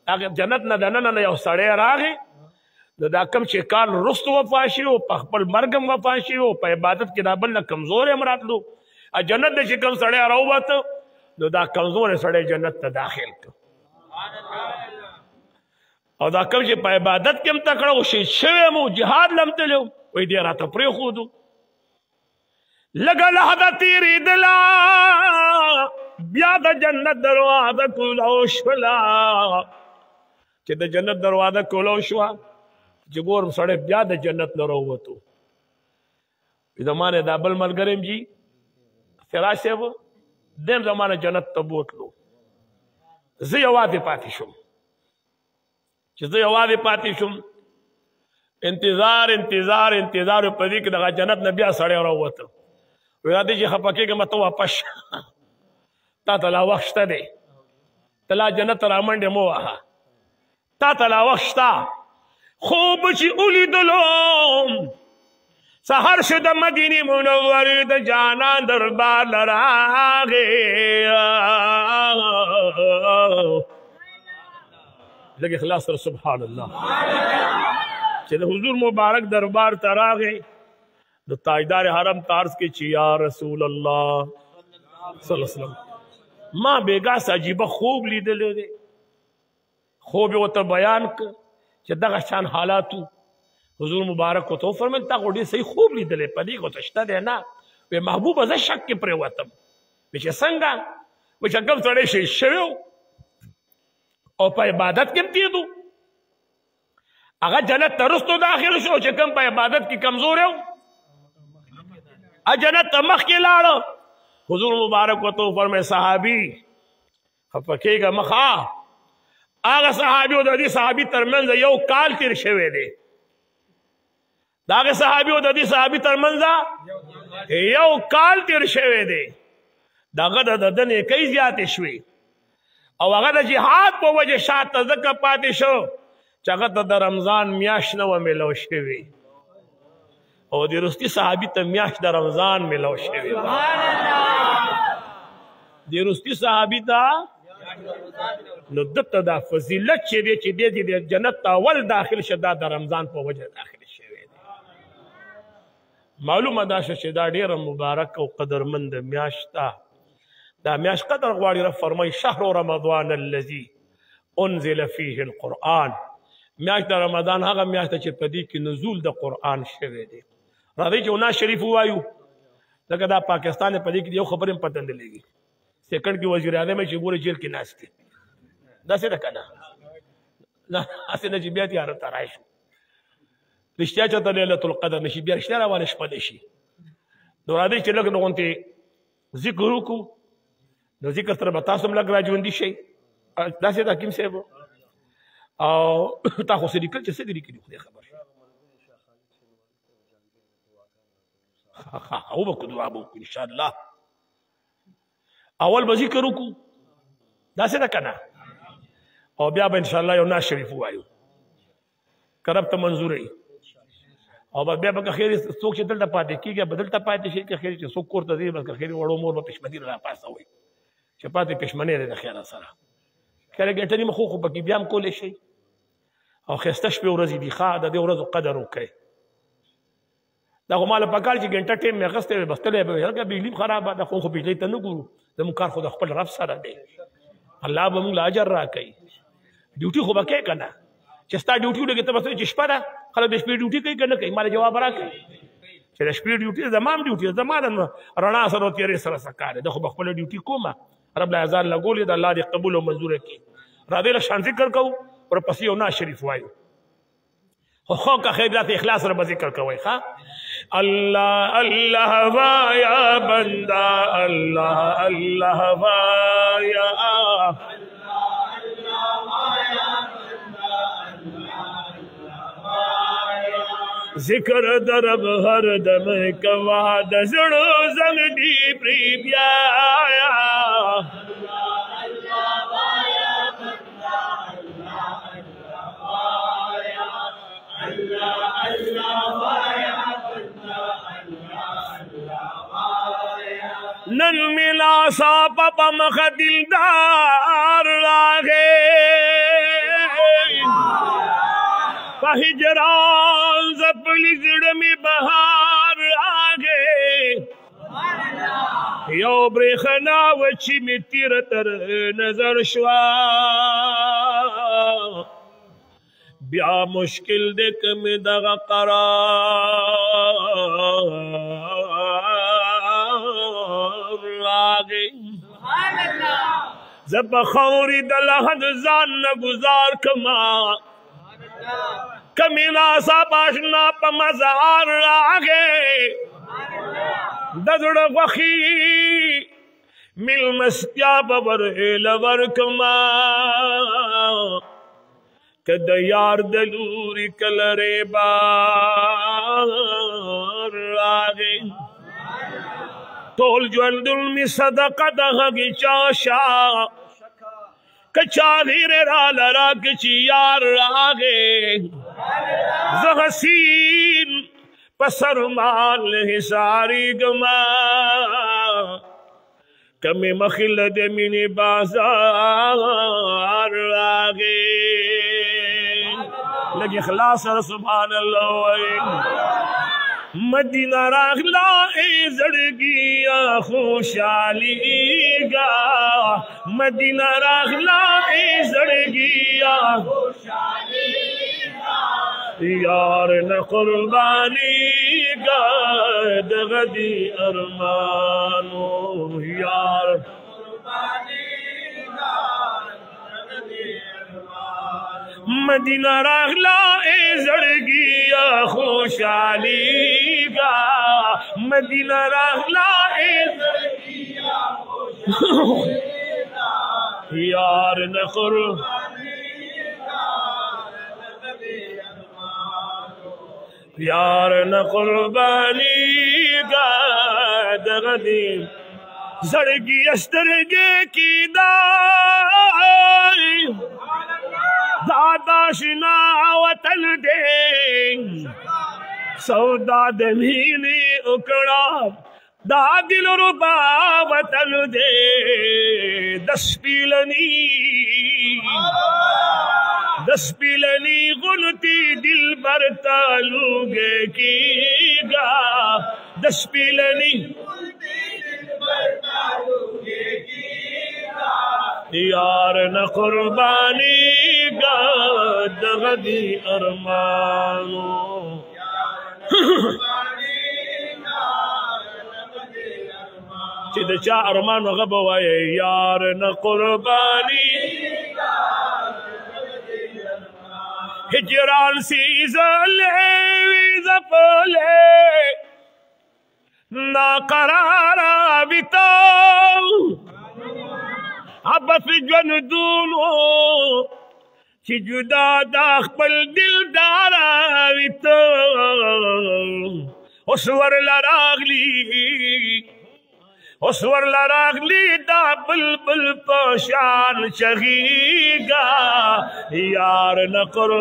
اگر جنت ندنن یو سڑے راگے دا کم چی کال رست وفاشی ہو پخپل مرگم وفاشی ہو پا عبادت کی دا بلنا کمزور امرات لو جنت دے چی کم سڑے روبت دا کمزور سڑے جنت تا داخل کو او دا کم چی پا عبادت کم تکڑو شید شوے مو جہاد لمتے لو وی دیا راتا پری خودو لگا لحظہ تیری دلا بیاد جنت دروازہ کلو شلا چی دا جنت دروازہ کلو شوا چی گورم سڑے بیاد جنت نروتو زمانے دا بل ملگرم جی فراش سے وہ دیم زمانے جنت تبوت لو زی آوازی پاتی شم چیزی آوازی پاتی شم انتظار پدی که دغا جنت نبیا سڑے روتا ویرادی جی خپکی که متو واپش تا تلا وقشتا دے تلا جنت رامن دے مواها تا تلا وقشتا خوب چی اولی دلوم سہر شد مدینی منوری دا جانان دربار لراغے لگے خلاص کر سبحان اللہ چلے حضور مبارک دربار تراغے دو تاجدار حرم تارز کے چی یا رسول اللہ صلی اللہ علیہ وسلم ماں بیگا سا عجیبہ خوب لیدے لے دے خوب وہ تا بیان کر چی دغا شان حالاتو حضور مبارک کو تو فرمائن تا گوڑی صحیح خوب لیدے لے پدی کو تشتا دے نا وی محبوب ازا شک کے پرے واتم ویچے سنگا ویچے کم سڑے شیشویو او پا عبادت کم تیدو اگر جنت ترستو داخل شو چکم پا عبادت کی کمزور ہے جنت مخ کی لارو حضور مبارک کو تو فرمائے صحابی خفکے گا مخا آگا صحابی و دادی صحابی ترمنز یو کال تیر شوے دے داگے صحابی و دادی صحابی ترمنز یو کال تیر شوے دے داگا دا دن کئی زیادہ شوی او هغه د جهاد په وجه شاته ځکه پاتې شو چې هغه ته د رمضان میاشت نه وه میلو شوې او د رستي صحابي ته میاشت د رمضان میلو شوې د رستي صحابي ته نو دته دا فضیلت چې دی چې دی د جنت ته اول داخل شه دا د رمضان په وجه داخل شوې دی معلومه دا شه چې دا ډېره مبارک او قدرمند میاشت ده دا میاش قدر غواړي رب فرمای شهر رمضان الذي انزل فيه القرآن میاش د رمضان هغه میاش چې په دې کې نزول د قرآن شوی دی راځي چې نا شریف وایو لکه دا پاکستان په دې کې یو خبرې پته نه لګي سیکنډ کې وزیر اعظم چې ګوره جیل کې ناست دی دا څه ده کنه نه اسې نه چې بیا تیار ترای شو رښتیا چې ته ليله القدر نشي بیا رښتیا راوړل شپه نشي نو راځي چې لکه نغونته ذکر وکړو نو ذکر تر بتاسم لګ را ژوندې شي دا څه دا کوم څه وو او تاسو سړي کله چې دې کې خو خبر او به کو دعا وکړو ان شاء الله اول به ذکر وکړو دا څه دا کنه او بیا به ان شاء الله یو ناز شریف وایو کرب ته منظورې او بیا به خیر څوک چې دلته پاتې کیږي بدلته پاتې شي چې خیر چې څوک کوړه دی بس خیر وړو مور په پښمنی را پاسه وي چې پاتې پښمنی لري خیر سره کله ګټنی مخ خو پکې بیا هم کولې شي او خسته شپه ورځې دی ښه د دې ورځو قدر وکړي دا خو مال پکار چې ګنټه ټیم مې غسته بستلې به هغه بجلی خراب ده خو بجلی ته نه ګورو زموږ کار خو د خپل رب سره دی الله به موږ اجر راکړي ډیوټي خو به کې کنه چې ستا ډیوټي لګي ته بس چې شپه ده خلک د شپې ډیوټي کوي کنه کوي مال جواب راکړي چې د شپې ډیوټي زمام ډیوټي زمام رڼا سره تیرې سره سکاره د خو خپل ډیوټي کومه رب العزت لګولې د الله دې قبول او منظور کړي را دې له شان ذکر کو پر پسې او نا شریف وایو خو کا خیرات اخلاص رب ذکر کوي ها الله الله وایا بندا الله الله وایا ذکر درب ہر دم کوا دزڑو زنگ دی پری بیایا نن ملا سا پاپا مخ دلدار لاغے ہجران زپلی زڑ میں بہار آگے یو بریخنا وچی میں تیر تر نظر شوا بیا مشکل دیکھ میں دغا قرار آگے زب خوری دلہد زان نگزار کما کمینا سا باشنا پا مزار آگے دزڑ وخی مل مستیا بور لور کما کد یار دلوری کلرے بار آگے تول جوال دل میں صدقہ دہگی چاشا کچا دھیرے رالا را کچی یار آگے زحسین پسر مال حساری گما کمی مخلد من بازار آگے لگی خلاص سبحان اللہ مدینہ راغلا اے زڑگیا خوشالی گا مدینہ راغلا اے زڑگیا خوشالی گا یار نہ قربانی گا دغدی ارمانو یار مدینہ راغلا اے زڑگیا خوشالی گا مدینہ راغلا اے زڑگیا خوشالی گا یار نخر یار نقربانی گا دغدیم زڑگی استرگے کی دائی داداشنا وطن دے سودا دمینی اکڑا دا دل ربا وطن دے دس پیلنی غلطی دل بر تالوگے کی گا دس پیلنی یار نہ قربانی گا دغدی ارمانو چید چا ارمانو غبوائے یار نہ قربانی ہجران سیزلے ویزفلے ناقرارا بیتاو عباس جون دونو چی جدا داخ پل دل دارا ویتو اسور لراغلی دا بلبل پشان شغیگا یار نقر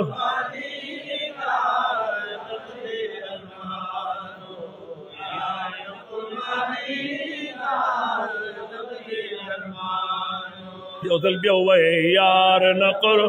یو دل بیوے یار نقر